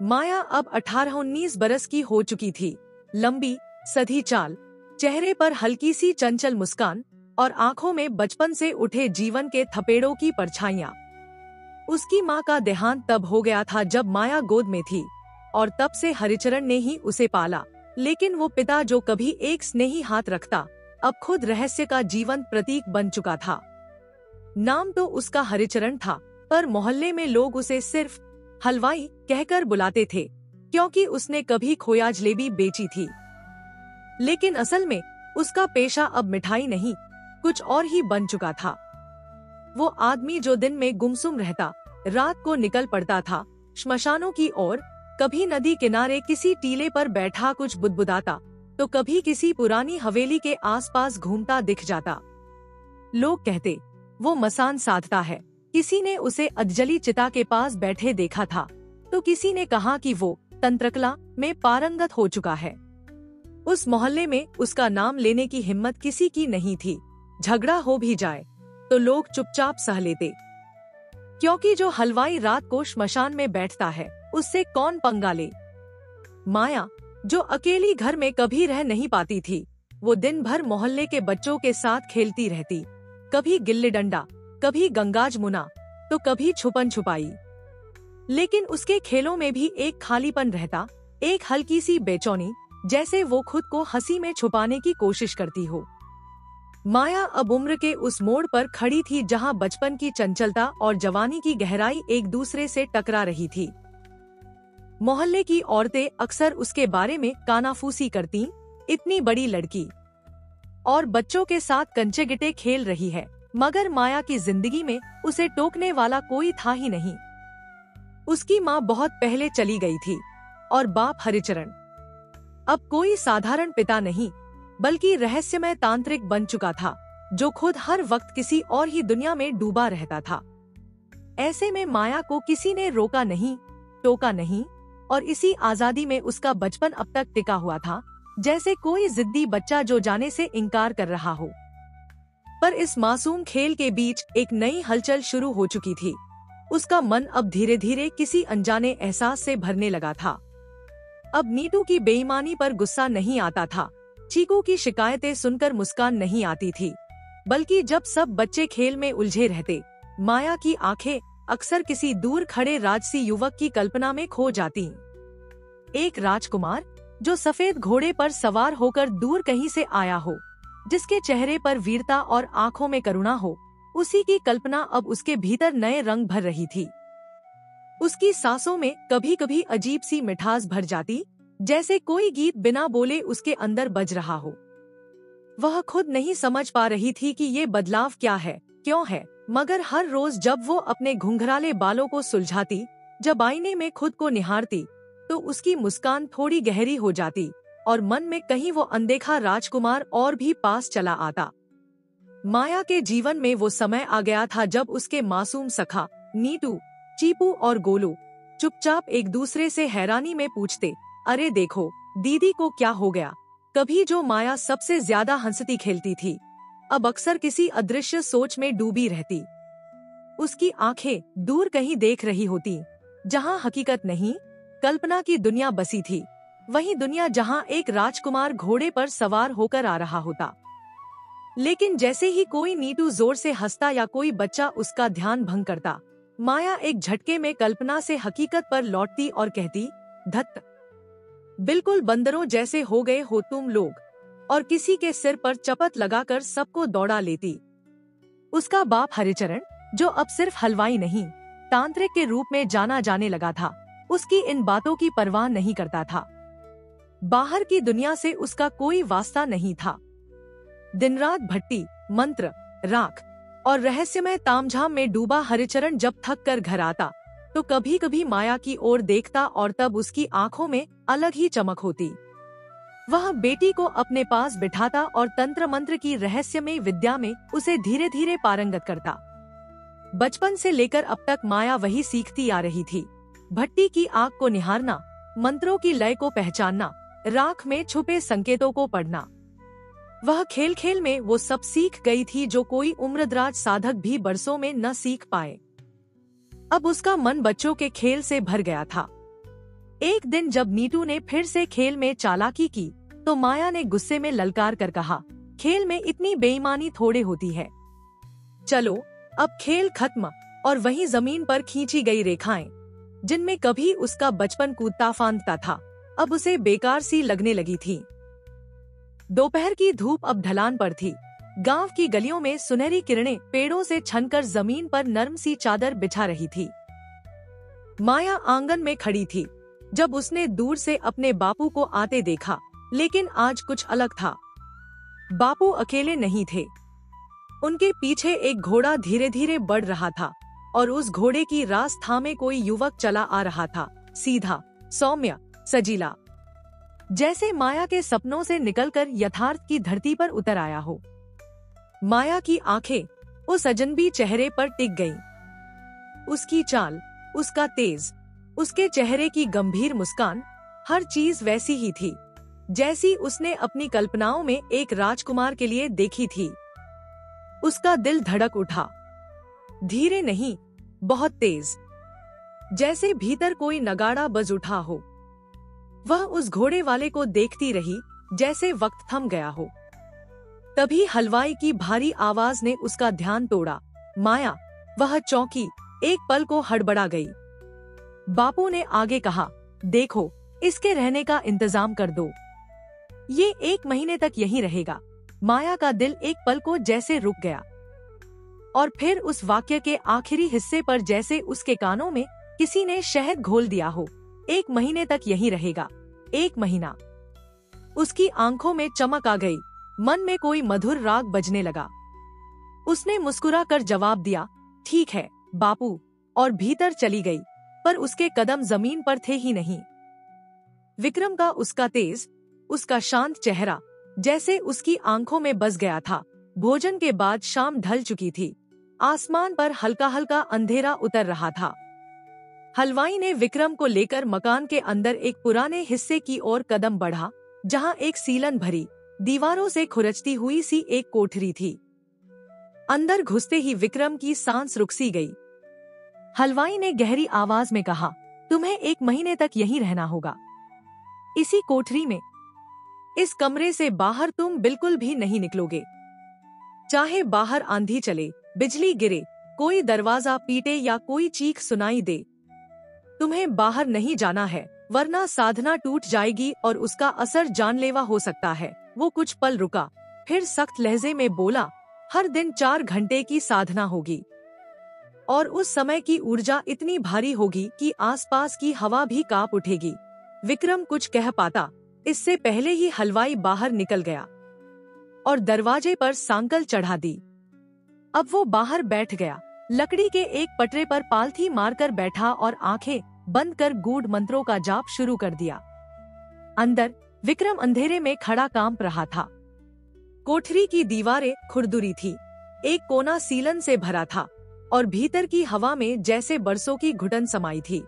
माया अब 18-19 बरस की हो चुकी थी। लंबी सधी चाल, चेहरे पर हल्की सी चंचल मुस्कान, और आंखों में बचपन से उठे जीवन के थपेड़ों की परछाइयां। उसकी माँ का देहांत तब हो गया था जब माया गोद में थी, और तब से हरिचरण ने ही उसे पाला। लेकिन वो पिता जो कभी एक स्नेही हाथ रखता, अब खुद रहस्य का जीवंत प्रतीक बन चुका था। नाम तो उसका हरिचरण था, पर मोहल्ले में लोग उसे सिर्फ हलवाई कहकर बुलाते थे, क्योंकि उसने कभी खोया जलेबी बेची थी। लेकिन असल में उसका पेशा अब मिठाई नहीं, कुछ और ही बन चुका था। वो आदमी जो दिन में गुमसुम रहता, रात को निकल पड़ता था श्मशानों की ओर, कभी नदी किनारे किसी टीले पर बैठा कुछ बुदबुदाता, तो कभी किसी पुरानी हवेली के आसपास घूमता दिख जाता। लोग कहते वो मसान साधता है, किसी ने उसे अधजली चिता के पास बैठे देखा था, तो किसी ने कहा कि वो तंत्रकला में पारंगत हो चुका है। उस मोहल्ले में उसका नाम लेने की हिम्मत किसी की नहीं थी। झगड़ा हो भी जाए तो लोग चुपचाप सह लेते, क्योंकि जो हलवाई रात को श्मशान में बैठता है उससे कौन पंगा ले। माया जो अकेली घर में कभी रह नहीं पाती थी, वो दिन भर मोहल्ले के बच्चों के साथ खेलती रहती, कभी गिल्ली डंडा, कभी गंगा जमुना, तो कभी छुपन छुपाई। लेकिन उसके खेलों में भी एक खालीपन रहता, एक हल्की सी बेचैनी, जैसे वो खुद को हंसी में छुपाने की कोशिश करती हो। माया अब उम्र के उस मोड़ पर खड़ी थी जहां बचपन की चंचलता और जवानी की गहराई एक दूसरे से टकरा रही थी। मोहल्ले की औरतें अक्सर उसके बारे में कानाफूसी करती, इतनी बड़ी लड़की और बच्चों के साथ कंचे गिटे खेल रही है, मगर माया की जिंदगी में उसे टोकने वाला कोई था ही नहीं। उसकी माँ बहुत पहले चली गई थी और बाप हरिचरण अब कोई साधारण पिता नहीं, बल्कि रहस्यमय तांत्रिक बन चुका था, जो खुद हर वक्त किसी और ही दुनिया में डूबा रहता था। ऐसे में माया को किसी ने रोका नहीं, टोका नहीं, और इसी आजादी में उसका बचपन अब तक टिका हुआ था, जैसे कोई जिद्दी बच्चा जो जाने से इनकार कर रहा हो। पर इस मासूम खेल के बीच एक नई हलचल शुरू हो चुकी थी। उसका मन अब धीरे धीरे किसी अनजाने एहसास से भरने लगा था। अब नीटू की बेईमानी पर गुस्सा नहीं आता था, चीकू की शिकायतें सुनकर मुस्कान नहीं आती थी, बल्कि जब सब बच्चे खेल में उलझे रहते, माया की आंखें अक्सर किसी दूर खड़े राजसी युवक की कल्पना में खो जाती। एक राजकुमार जो सफेद घोड़े पर सवार होकर दूर कहीं से आया हो, जिसके चेहरे पर वीरता और आंखों में करुणा हो, उसी की कल्पना अब उसके भीतर नए रंग भर रही थी। उसकी सांसों में कभी कभी अजीब सी मिठास भर जाती, जैसे कोई गीत बिना बोले उसके अंदर बज रहा हो। वह खुद नहीं समझ पा रही थी कि ये बदलाव क्या है, क्यों है, मगर हर रोज जब वो अपने घुंघराले बालों को सुलझाती, जब आईने में खुद को निहारती, तो उसकी मुस्कान थोड़ी गहरी हो जाती और मन में कहीं वो अनदेखा राजकुमार और भी पास चला आता। माया के जीवन में वो समय आ गया था जब उसके मासूम सखा नीटू, चीपू और गोलू चुपचाप एक दूसरे से हैरानी में पूछते, अरे देखो दीदी को क्या हो गया। कभी जो माया सबसे ज्यादा हंसती खेलती थी, अब अक्सर किसी अदृश्य सोच में डूबी रहती। उसकी आंखें दूर कहीं देख रही होती, जहां हकीकत नहीं, कल्पना की दुनिया बसी थी, वही दुनिया जहां एक राजकुमार घोड़े पर सवार होकर आ रहा होता। लेकिन जैसे ही कोई नीटू जोर से हंसता या कोई बच्चा उसका ध्यान भंग करता, माया एक झटके में कल्पना से हकीकत पर लौटती और कहती, धत्त, बिल्कुल बंदरों जैसे हो गए हो तुम लोग, और किसी के सिर पर चपत लगाकर सबको दौड़ा लेती। उसका बाप हरिचरण, जो अब सिर्फ हलवाई नहीं, तांत्रिक के रूप में जाना जाने लगा था, उसकी इन बातों की परवाह नहीं करता था। बाहर की दुनिया से उसका कोई वास्ता नहीं था। दिन रात भट्टी, मंत्र, राख और रहस्यमय तामझाम में डूबा हरिचरण जब थक कर घर आता, तो कभी कभी माया की ओर देखता और तब उसकी आंखों में अलग ही चमक होती। वह बेटी को अपने पास बिठाता और तंत्र मंत्र की रहस्यमय विद्या में उसे धीरे धीरे पारंगत करता। बचपन से लेकर अब तक माया वही सीखती आ रही थी, भट्टी की आग को निहारना, मंत्रों की लय को पहचानना, राख में छुपे संकेतों को पढ़ना। वह खेल खेल में वो सब सीख गई थी जो कोई उम्रदराज साधक भी बरसों में न सीख पाए। अब उसका मन बच्चों के खेल से भर गया था। एक दिन जब नीटू ने फिर से खेल में चालाकी की, तो माया ने गुस्से में ललकार कर कहा, खेल में इतनी बेईमानी थोड़े होती है। चलो अब खेल खत्म। और वहीं जमीन पर खींची गई रेखाएं, जिनमें कभी उसका बचपन कूदता फांदता था, अब उसे बेकार सी लगने लगी थी। दोपहर की धूप अब ढलान पर थी। गांव की गलियों में सुनहरी किरणें पेड़ों से छनकर जमीन पर नरम सी चादर बिछा रही थी। माया आंगन में खड़ी थी जब उसने दूर से अपने बापू को आते देखा, लेकिन आज कुछ अलग था। बापू अकेले नहीं थे। उनके पीछे एक घोड़ा धीरे धीरे बढ़ रहा था और उस घोड़े की रास थामे कोई युवक चला आ रहा था, सीधा, सौम्य, सजीला, जैसे माया के सपनों से निकलकर यथार्थ की धरती पर उतर आया हो। माया की आंखें उस अजनबी चेहरे पर टिक गईं। उसकी चाल, उसका तेज, उसके चेहरे की गंभीर मुस्कान, हर चीज वैसी ही थी जैसी उसने अपनी कल्पनाओं में एक राजकुमार के लिए देखी थी। उसका दिल धड़क उठा, धीरे नहीं, बहुत तेज, जैसे भीतर कोई नगाड़ा बज उठा हो। वह उस घोड़े वाले को देखती रही जैसे वक्त थम गया हो। तभी हलवाई की भारी आवाज ने उसका ध्यान तोड़ा। माया, वह चौंकी, एक पल को हड़बड़ा गई। बापू ने आगे कहा, देखो, इसके रहने का इंतजाम कर दो। ये 1 महीने तक यहीं रहेगा। माया का दिल एक पल को जैसे रुक गया, और फिर उस वाक्य के आखिरी हिस्से पर जैसे उसके कानों में किसी ने शहद घोल दिया हो। 1 महीने तक यही रहेगा। 1 महीना। उसकी आंखों में चमक आ गई, मन में कोई मधुर राग बजने लगा। उसने मुस्कुरा कर जवाब दिया, ठीक है बापू, और भीतर चली गई। पर उसके कदम जमीन पर थे ही नहीं। विक्रम का उसका तेज, उसका शांत चेहरा जैसे उसकी आंखों में बस गया था। भोजन के बाद शाम ढल चुकी थी। आसमान पर हल्का हल्का अंधेरा उतर रहा था। हलवाई ने विक्रम को लेकर मकान के अंदर एक पुराने हिस्से की ओर कदम बढ़ा, जहां एक सीलन भरी, दीवारों से खुरचती हुई सी एक कोठरी थी। अंदर घुसते ही विक्रम की सांस रुक सी गई। हलवाई ने गहरी आवाज में कहा, तुम्हें 1 महीने तक यहीं रहना होगा, इसी कोठरी में। इस कमरे से बाहर तुम बिल्कुल भी नहीं निकलोगे। चाहे बाहर आंधी चले, बिजली गिरे, कोई दरवाजा पीटे या कोई चीख सुनाई दे, तुम्हें बाहर नहीं जाना है, वरना साधना टूट जाएगी और उसका असर जानलेवा हो सकता है। वो कुछ पल रुका, फिर सख्त लहजे में बोला, हर दिन 4 घंटे की साधना होगी, और उस समय की ऊर्जा इतनी भारी होगी कि आसपास की हवा भी कांप उठेगी। विक्रम कुछ कह पाता, इससे पहले ही हलवाई बाहर निकल गया और दरवाजे पर सांकल चढ़ा दी। अब वो बाहर बैठ गया, लकड़ी के एक पटरे पर पालथी मारकर बैठा और आंखें बंद कर गूढ़ मंत्रों का जाप शुरू कर दिया। अंदर विक्रम अंधेरे में खड़ा कांप रहा था। कोठरी की दीवारें खुरदुरी थी, एक कोना सीलन से भरा था और भीतर की हवा में जैसे बरसों की घुटन समाई थी।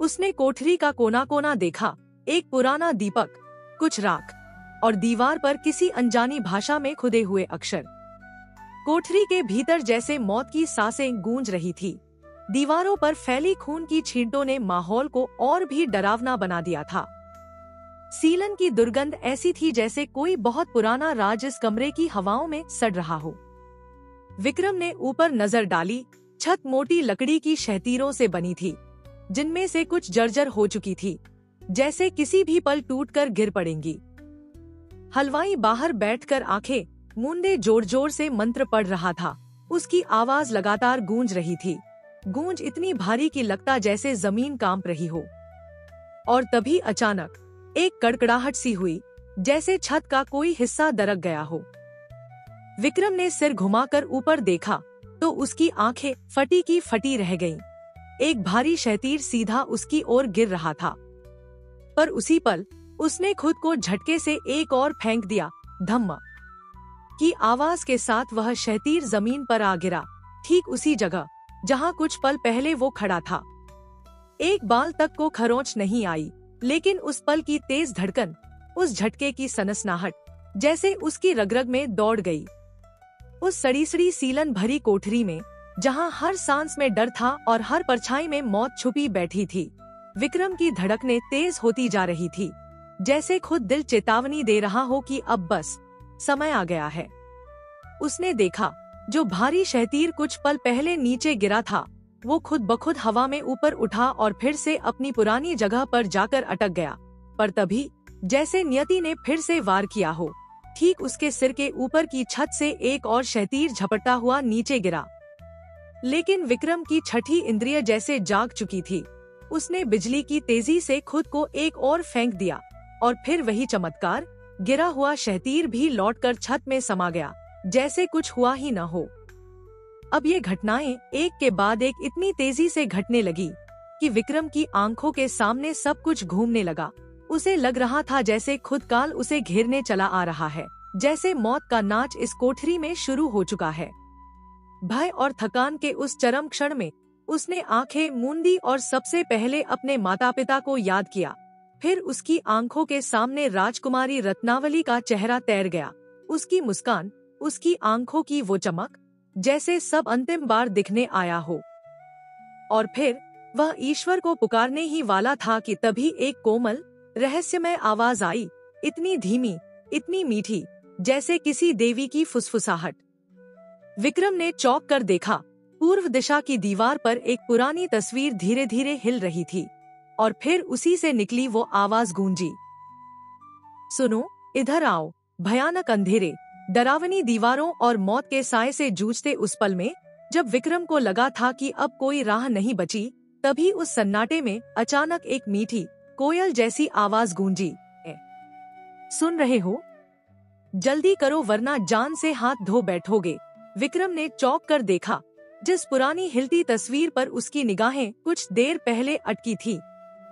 उसने कोठरी का कोना कोना देखा, एक पुराना दीपक, कुछ राख और दीवार पर किसी अनजानी भाषा में खुदे हुए अक्षर। कोठरी के भीतर जैसे मौत की सांसें गूंज रही थी। दीवारों पर फैली खून की छींटों ने माहौल को और भी डरावना बना दिया था। सीलन की दुर्गंध ऐसी थी जैसे कोई बहुत पुराना राज इस कमरे की हवाओं में सड़ रहा हो। विक्रम ने ऊपर नजर डाली। छत मोटी लकड़ी की शहतीरों से बनी थी, जिनमें से कुछ जर्जर हो चुकी थी, जैसे किसी भी पल टूटकर गिर पड़ेंगी। हलवाई बाहर बैठकर आंखें मूंदे जोर जोर से मंत्र पढ़ रहा था। उसकी आवाज लगातार गूंज रही थी, गूंज इतनी भारी कि लगता जैसे जमीन कांप रही हो। और तभी अचानक एक कड़कड़ाहट सी हुई, जैसे छत का कोई हिस्सा दरक गया हो। विक्रम ने सिर घुमाकर ऊपर देखा तो उसकी आंखें फटी की फटी रह गईं। एक भारी शहतीर सीधा उसकी ओर गिर रहा था, पर उसी पल उसने खुद को झटके से एक और फेंक दिया। धम्म की आवाज के साथ वह शहतीर जमीन पर आ गिरा, ठीक उसी जगह जहां कुछ पल पहले वो खड़ा था। एक बाल तक को खरोंच नहीं आई, लेकिन उस पल की तेज धड़कन, उस झटके की सनसनाहट जैसे उसकी रगरग में दौड़ गई। उस सड़ीसड़ी सीलन भरी कोठरी में, जहां हर सांस में डर था और हर परछाई में मौत छुपी बैठी थी, विक्रम की धड़कनें तेज होती जा रही थी, जैसे खुद दिल चेतावनी दे रहा हो कि अब बस समय आ गया है। उसने देखा, जो भारी शहतीर कुछ पल पहले नीचे गिरा था, वो खुद बखुद हवा में ऊपर उठा और फिर से अपनी पुरानी जगह पर जाकर अटक गया। पर तभी जैसे नियति ने फिर से वार किया हो, ठीक उसके सिर के ऊपर की छत से एक और शहतीर झपटता हुआ नीचे गिरा। लेकिन विक्रम की छठी इंद्रिय जैसे जाग चुकी थी। उसने बिजली की तेजी से खुद को एक और फेंक दिया, और फिर वही चमत्कार, गिरा हुआ शहतीर भी लौटकर छत में समा गया, जैसे कुछ हुआ ही न हो। अब ये घटनाएं एक के बाद एक इतनी तेजी से घटने लगी कि विक्रम की आंखों के सामने सब कुछ घूमने लगा। उसे लग रहा था जैसे खुद काल उसे घेरने चला आ रहा है, जैसे मौत का नाच इस कोठरी में शुरू हो चुका है। भय और थकान के उस चरम क्षण में उसने आंखें मूंदी और सबसे पहले अपने माता पिता को याद किया। फिर उसकी आंखों के सामने राजकुमारी रत्नावली का चेहरा तैर गया, उसकी मुस्कान, उसकी आंखों की वो चमक, जैसे सब अंतिम बार दिखने आया हो। और फिर वह ईश्वर को पुकारने ही वाला था कि तभी एक कोमल, रहस्यमय आवाज आई, इतनी धीमी, इतनी मीठी, जैसे किसी देवी की फुसफुसाहट। विक्रम ने चौंक कर देखा, पूर्व दिशा की दीवार पर एक पुरानी तस्वीर धीरे धीरे हिल रही थी, और फिर उसी से निकली वो आवाज गूंजी, सुनो, इधर आओ। भयानक अंधेरे, डरावनी दीवारों और मौत के साए से जूझते उस पल में जब विक्रम को लगा था कि अब कोई राह नहीं बची, तभी उस सन्नाटे में अचानक एक मीठी कोयल जैसी आवाज गूंजी। सुन रहे हो? जल्दी करो वरना जान से हाथ धो बैठोगे। विक्रम ने चौंक कर देखा। जिस पुरानी हिलती तस्वीर पर उसकी निगाहें कुछ देर पहले अटकी थी,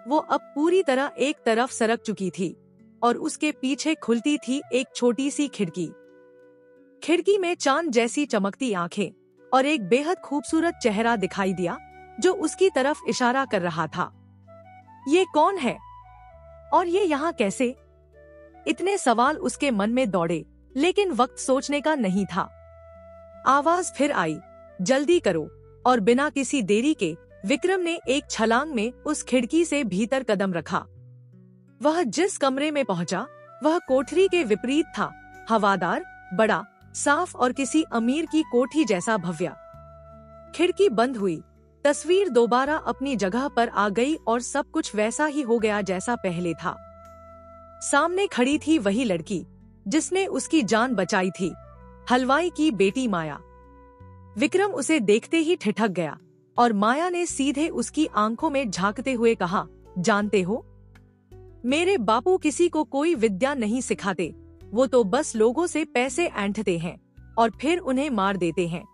वो अब पूरी तरह एक तरफ सरक चुकी थी और उसके पीछे खुलती थी एक छोटी सी खिड़की। खिड़की में चांद जैसी चमकती आंखें और एक बेहद खूबसूरत चेहरा दिखाई दिया जो उसकी तरफ इशारा कर रहा था। ये कौन है और ये यहाँ कैसे? इतने सवाल उसके मन में दौड़े, लेकिन वक्त सोचने का नहीं था। आवाज फिर आई, जल्दी करो। और बिना किसी देरी के विक्रम ने एक छलांग में उस खिड़की से भीतर कदम रखा। वह जिस कमरे में पहुंचा वह कोठरी के विपरीत था, हवादार, बड़ा, साफ और किसी अमीर की कोठी जैसा भव्य। खिड़की बंद हुई, तस्वीर दोबारा अपनी जगह पर आ गई और सब कुछ वैसा ही हो गया जैसा पहले था। सामने खड़ी थी वही लड़की जिसने उसकी जान बचाई थी, हलवाई की बेटी माया। विक्रम उसे देखते ही ठिठक गया और माया ने सीधे उसकी आंखों में झांकते हुए कहा, जानते हो, मेरे बापू किसी को कोई विद्या नहीं सिखाते, वो तो बस लोगों से पैसे ऐंठते हैं और फिर उन्हें मार देते हैं।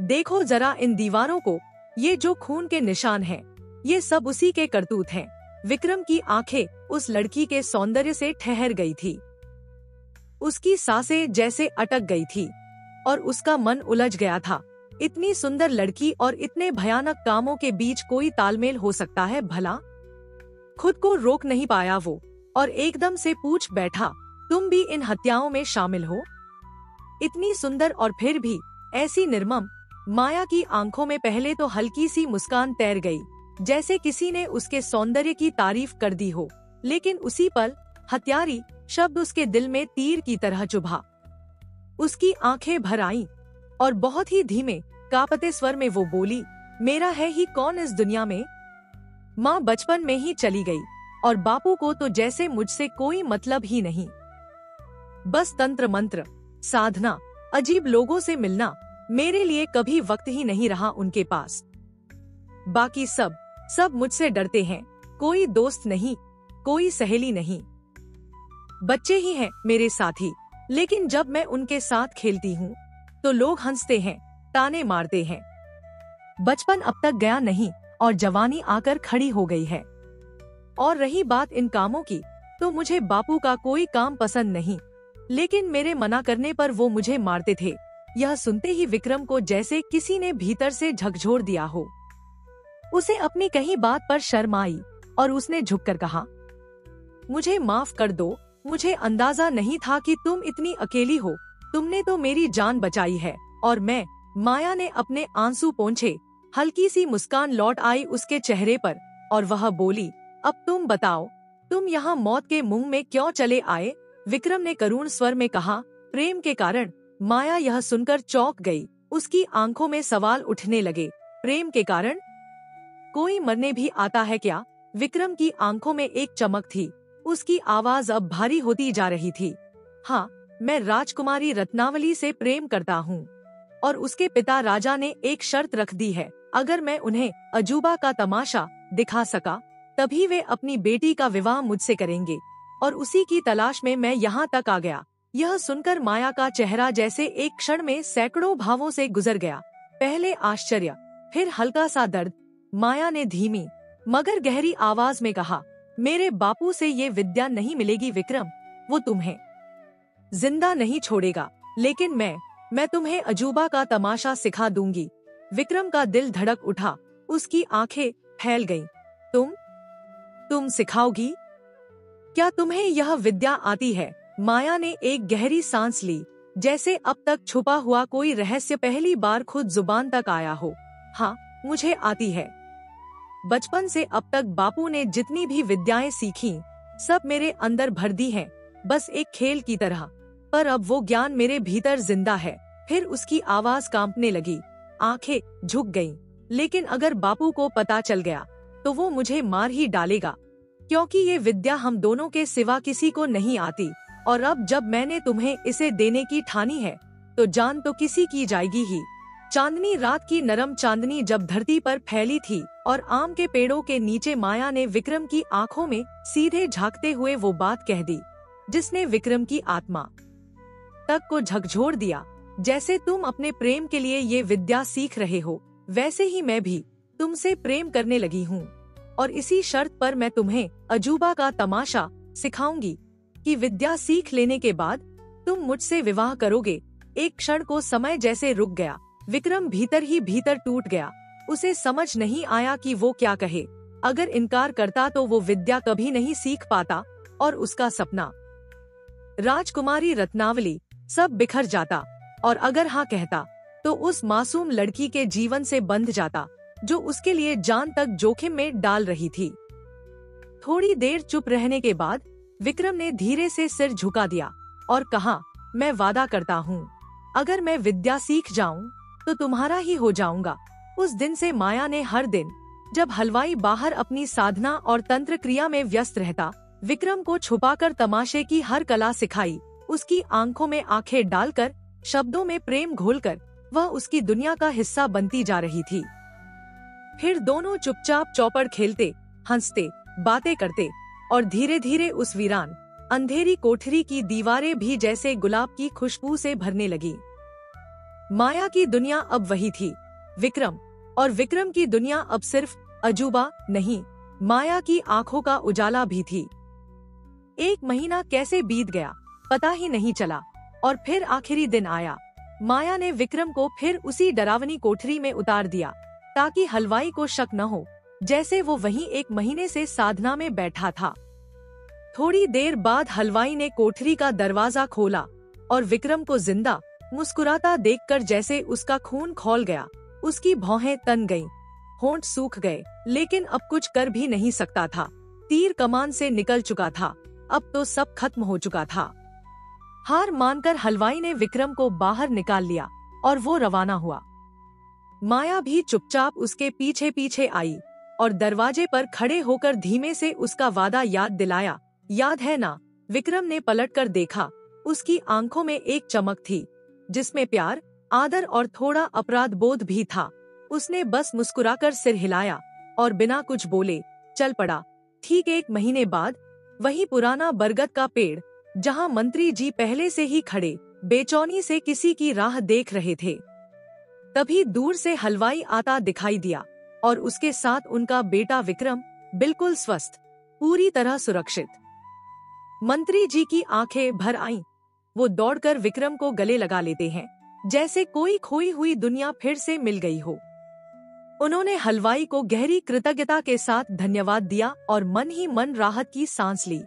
देखो जरा इन दीवारों को, ये जो खून के निशान हैं, ये सब उसी के करतूत हैं। विक्रम की आंखें उस लड़की के सौंदर्य से ठहर गई थी। उसकी सांसें जैसे अटक गई थी और उसका मन उलझ गया था। इतनी सुंदर लड़की और इतने भयानक कामों के बीच कोई तालमेल हो सकता है भला? खुद को रोक नहीं पाया वो और एकदम से पूछ बैठा, तुम भी इन हत्याओं में शामिल हो? इतनी सुंदर और फिर भी ऐसी निर्मम। माया की आंखों में पहले तो हल्की सी मुस्कान तैर गई, जैसे किसी ने उसके सौंदर्य की तारीफ कर दी हो, लेकिन उसी पल हत्यारी शब्द उसके दिल में तीर की तरह चुभा। उसकी आंखें भर आईं और बहुत ही धीमे कांपते स्वर में वो बोली, मेरा है ही कौन इस दुनिया में? माँ बचपन में ही चली गई और बापू को तो जैसे मुझसे कोई मतलब ही नहीं। बस तंत्र मंत्र, साधना, अजीब लोगों से मिलना, मेरे लिए कभी वक्त ही नहीं रहा उनके पास। बाकी सब मुझसे डरते हैं, कोई दोस्त नहीं, कोई सहेली नहीं। बच्चे ही हैं मेरे साथी, लेकिन जब मैं उनके साथ खेलती हूँ तो लोग हंसते हैं, ताने मारते हैं। बचपन अब तक गया नहीं और जवानी आकर खड़ी हो गई है। और रही बात इन कामों की, तो मुझे बापू का कोई काम पसंद नहीं, लेकिन मेरे मना करने पर वो मुझे मारते थे। यह सुनते ही विक्रम को जैसे किसी ने भीतर से झकझोर दिया हो। उसे अपनी कही बात पर शर्म आई और उसने झुककर कहा, मुझे माफ कर दो, मुझे अंदाजा नहीं था कि तुम इतनी अकेली हो। तुमने तो मेरी जान बचाई है और मैं। माया ने अपने आंसू पोंछे, हल्की सी मुस्कान लौट आई उसके चेहरे पर और वह बोली, अब तुम बताओ, तुम यहाँ मौत के मुंह में क्यों चले आए? विक्रम ने करुण स्वर में कहा, प्रेम के कारण। माया यह सुनकर चौंक गई, उसकी आंखों में सवाल उठने लगे। प्रेम के कारण? कोई मरने भी आता है क्या? विक्रम की आंखों में एक चमक थी, उसकी आवाज अब भारी होती जा रही थी। हाँ, मैं राजकुमारी रत्नावली से प्रेम करता हूँ और उसके पिता राजा ने एक शर्त रख दी है, अगर मैं उन्हें अजूबा का तमाशा दिखा सका तभी वे अपनी बेटी का विवाह मुझसे करेंगे, और उसी की तलाश में मैं यहाँ तक आ गया। यह सुनकर माया का चेहरा जैसे एक क्षण में सैकड़ों भावों से गुजर गया। पहले आश्चर्य, फिर हल्का सा दर्द। माया ने धीमी मगर गहरी आवाज में कहा, मेरे बापू से ये विद्या नहीं मिलेगी विक्रम, वो तुम्हें जिंदा नहीं छोड़ेगा, लेकिन मैं तुम्हें अजूबा का तमाशा सिखा दूंगी। विक्रम का दिल धड़क उठा, उसकी आंखें फैल गईं। तुम सिखाओगी? क्या तुम्हें यह विद्या आती है? माया ने एक गहरी सांस ली, जैसे अब तक छुपा हुआ कोई रहस्य पहली बार खुद जुबान तक आया हो। हाँ, मुझे आती है। बचपन से अब तक बापू ने जितनी भी विद्याएं सीखी सब मेरे अंदर भर दी हैं, बस एक खेल की तरह। पर अब वो ज्ञान मेरे भीतर जिंदा है। फिर उसकी आवाज कांपने लगी, आंखें झुक गईं। लेकिन अगर बापू को पता चल गया तो वो मुझे मार ही डालेगा, क्योंकि ये विद्या हम दोनों के सिवा किसी को नहीं आती। और अब जब मैंने तुम्हें इसे देने की ठानी है तो जान तो किसी की जाएगी ही। चांदनी रात की नरम चांदनी जब धरती पर फैली थी और आम के पेड़ों के नीचे माया ने विक्रम की आंखों में सीधे झांकते हुए वो बात कह दी जिसने विक्रम की आत्मा तक को झकझोर दिया। जैसे तुम अपने प्रेम के लिए ये विद्या सीख रहे हो, वैसे ही मैं भी तुमसे प्रेम करने लगी हूँ, और इसी शर्त पर मैं तुम्हें अजूबा का तमाशा सिखाऊंगी कि विद्या सीख लेने के बाद तुम मुझसे विवाह करोगे। एक क्षण को समय जैसे रुक गया। विक्रम भीतर ही भीतर टूट गया। उसे समझ नहीं आया कि वो क्या कहे। अगर इनकार करता तो वो विद्या कभी नहीं सीख पाता और उसका सपना राजकुमारी रत्नावली सब बिखर जाता, और अगर हाँ कहता तो उस मासूम लड़की के जीवन से बंध जाता जो उसके लिए जान तक जोखिम में डाल रही थी। थोड़ी देर चुप रहने के बाद विक्रम ने धीरे से सिर झुका दिया और कहा, मैं वादा करता हूँ, अगर मैं विद्या सीख जाऊँ तो तुम्हारा ही हो जाऊंगा। उस दिन से माया ने हर दिन जब हलवाई बाहर अपनी साधना और तंत्र क्रिया में व्यस्त रहता, विक्रम को छुपाकर तमाशे की हर कला सिखाई। उसकी आंखों में आंखें डालकर, शब्दों में प्रेम घोलकर वह उसकी दुनिया का हिस्सा बनती जा रही थी। फिर दोनों चुपचाप चौपड़ खेलते, हंसते, बातें करते, और धीरे धीरे उस वीरान अंधेरी कोठरी की दीवारें भी जैसे गुलाब की खुशबू से भरने लगी। माया की दुनिया अब वही थी विक्रम, और विक्रम की दुनिया अब सिर्फ अजूबा नहीं, माया की आंखों का उजाला भी थी। एक महीना कैसे बीत गया पता ही नहीं चला, और फिर आखिरी दिन आया। माया ने विक्रम को फिर उसी डरावनी कोठरी में उतार दिया ताकि हलवाई को शक न हो जैसे वो वहीं एक महीने से साधना में बैठा था। थोड़ी देर बाद हलवाई ने कोठरी का दरवाजा खोला और विक्रम को जिंदा मुस्कुराता देखकर जैसे उसका खून खौल गया। उसकी भौहें तन गईं, होंठ सूख गए, लेकिन अब कुछ कर भी नहीं सकता था। तीर कमान से निकल चुका था, अब तो सब खत्म हो चुका था। हार मानकर हलवाई ने विक्रम को बाहर निकाल लिया और वो रवाना हुआ। माया भी चुपचाप उसके पीछे पीछे आई और दरवाजे पर खड़े होकर धीमे से उसका वादा याद दिलाया। याद है ना? विक्रम ने पलटकर देखा। उसकी आंखों में एक चमक थी जिसमें प्यार, आदर और थोड़ा अपराध बोध भी था। उसने बस मुस्कुराकर सिर हिलाया और बिना कुछ बोले चल पड़ा। ठीक एक महीने बाद वही पुराना बरगद का पेड़, जहां मंत्री जी पहले से ही खड़े बेचैनी से किसी की राह देख रहे थे। तभी दूर से हलवाई आता दिखाई दिया और उसके साथ उनका बेटा विक्रम, बिल्कुल स्वस्थ, पूरी तरह सुरक्षित। मंत्री जी की आंखें भर आईं। वो दौड़कर विक्रम को गले लगा लेते हैं जैसे कोई खोई हुई दुनिया फिर से मिल गई हो। उन्होंने हलवाई को गहरी कृतज्ञता के साथ धन्यवाद दिया और मन ही मन राहत की सांस ली।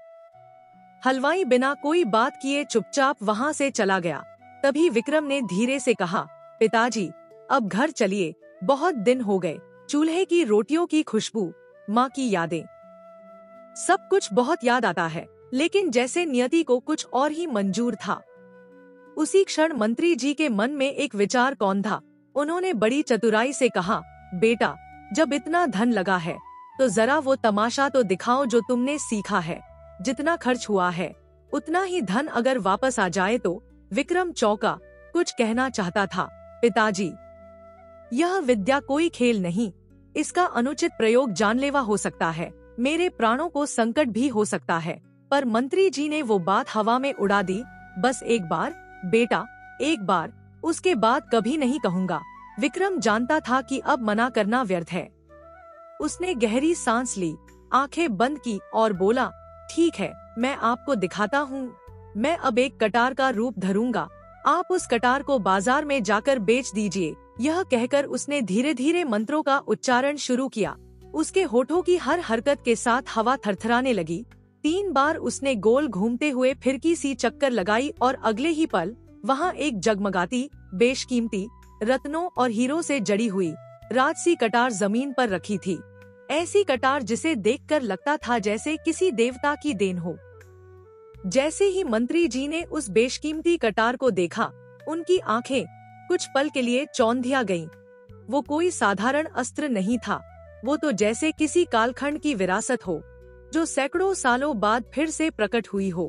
हलवाई बिना कोई बात किए चुपचाप वहां से चला गया। तभी विक्रम ने धीरे से कहा, पिताजी अब घर चलिए, बहुत दिन हो गए। चूल्हे की रोटियों की खुशबू, माँ की यादें, सब कुछ बहुत याद आता है। लेकिन जैसे नियति को कुछ और ही मंजूर था। उसी क्षण मंत्री जी के मन में एक विचार कौंधा। उन्होंने बड़ी चतुराई से कहा, बेटा जब इतना धन लगा है तो जरा वो तमाशा तो दिखाओ जो तुमने सीखा है। जितना खर्च हुआ है उतना ही धन अगर वापस आ जाए तो। विक्रम चौंका, कुछ कहना चाहता था। पिताजी, यह विद्या कोई खेल नहीं, इसका अनुचित प्रयोग जानलेवा हो सकता है, मेरे प्राणों को संकट भी हो सकता है। पर मंत्री जी ने वो बात हवा में उड़ा दी। बस एक बार बेटा, एक बार, उसके बाद कभी नहीं कहूँगा। विक्रम जानता था कि अब मना करना व्यर्थ है। उसने गहरी सांस ली, आंखें बंद की और बोला, ठीक है, मैं आपको दिखाता हूँ। मैं अब एक कटार का रूप धरूंगा, आप उस कटार को बाजार में जाकर बेच दीजिए। यह कहकर उसने धीरे धीरे मंत्रों का उच्चारण शुरू किया। उसके होठों की हर हरकत के साथ हवा थरथराने लगी। 3 बार उसने गोल घूमते हुए फिरकी सी चक्कर लगाई और अगले ही पल वहाँ एक जगमगाती, बेशकीमती, रत्नों और हीरों से जड़ी हुई राजसी कटार जमीन पर रखी थी। ऐसी कटार जिसे देखकर लगता था जैसे किसी देवता की देन हो। जैसे ही मंत्री जी ने उस बेशकीमती कटार को देखा, उनकी आंखें कुछ पल के लिए चौंधिया गईं। वो कोई साधारण अस्त्र नहीं था, वो तो जैसे किसी कालखंड की विरासत हो जो सैकड़ों सालों बाद फिर से प्रकट हुई हो।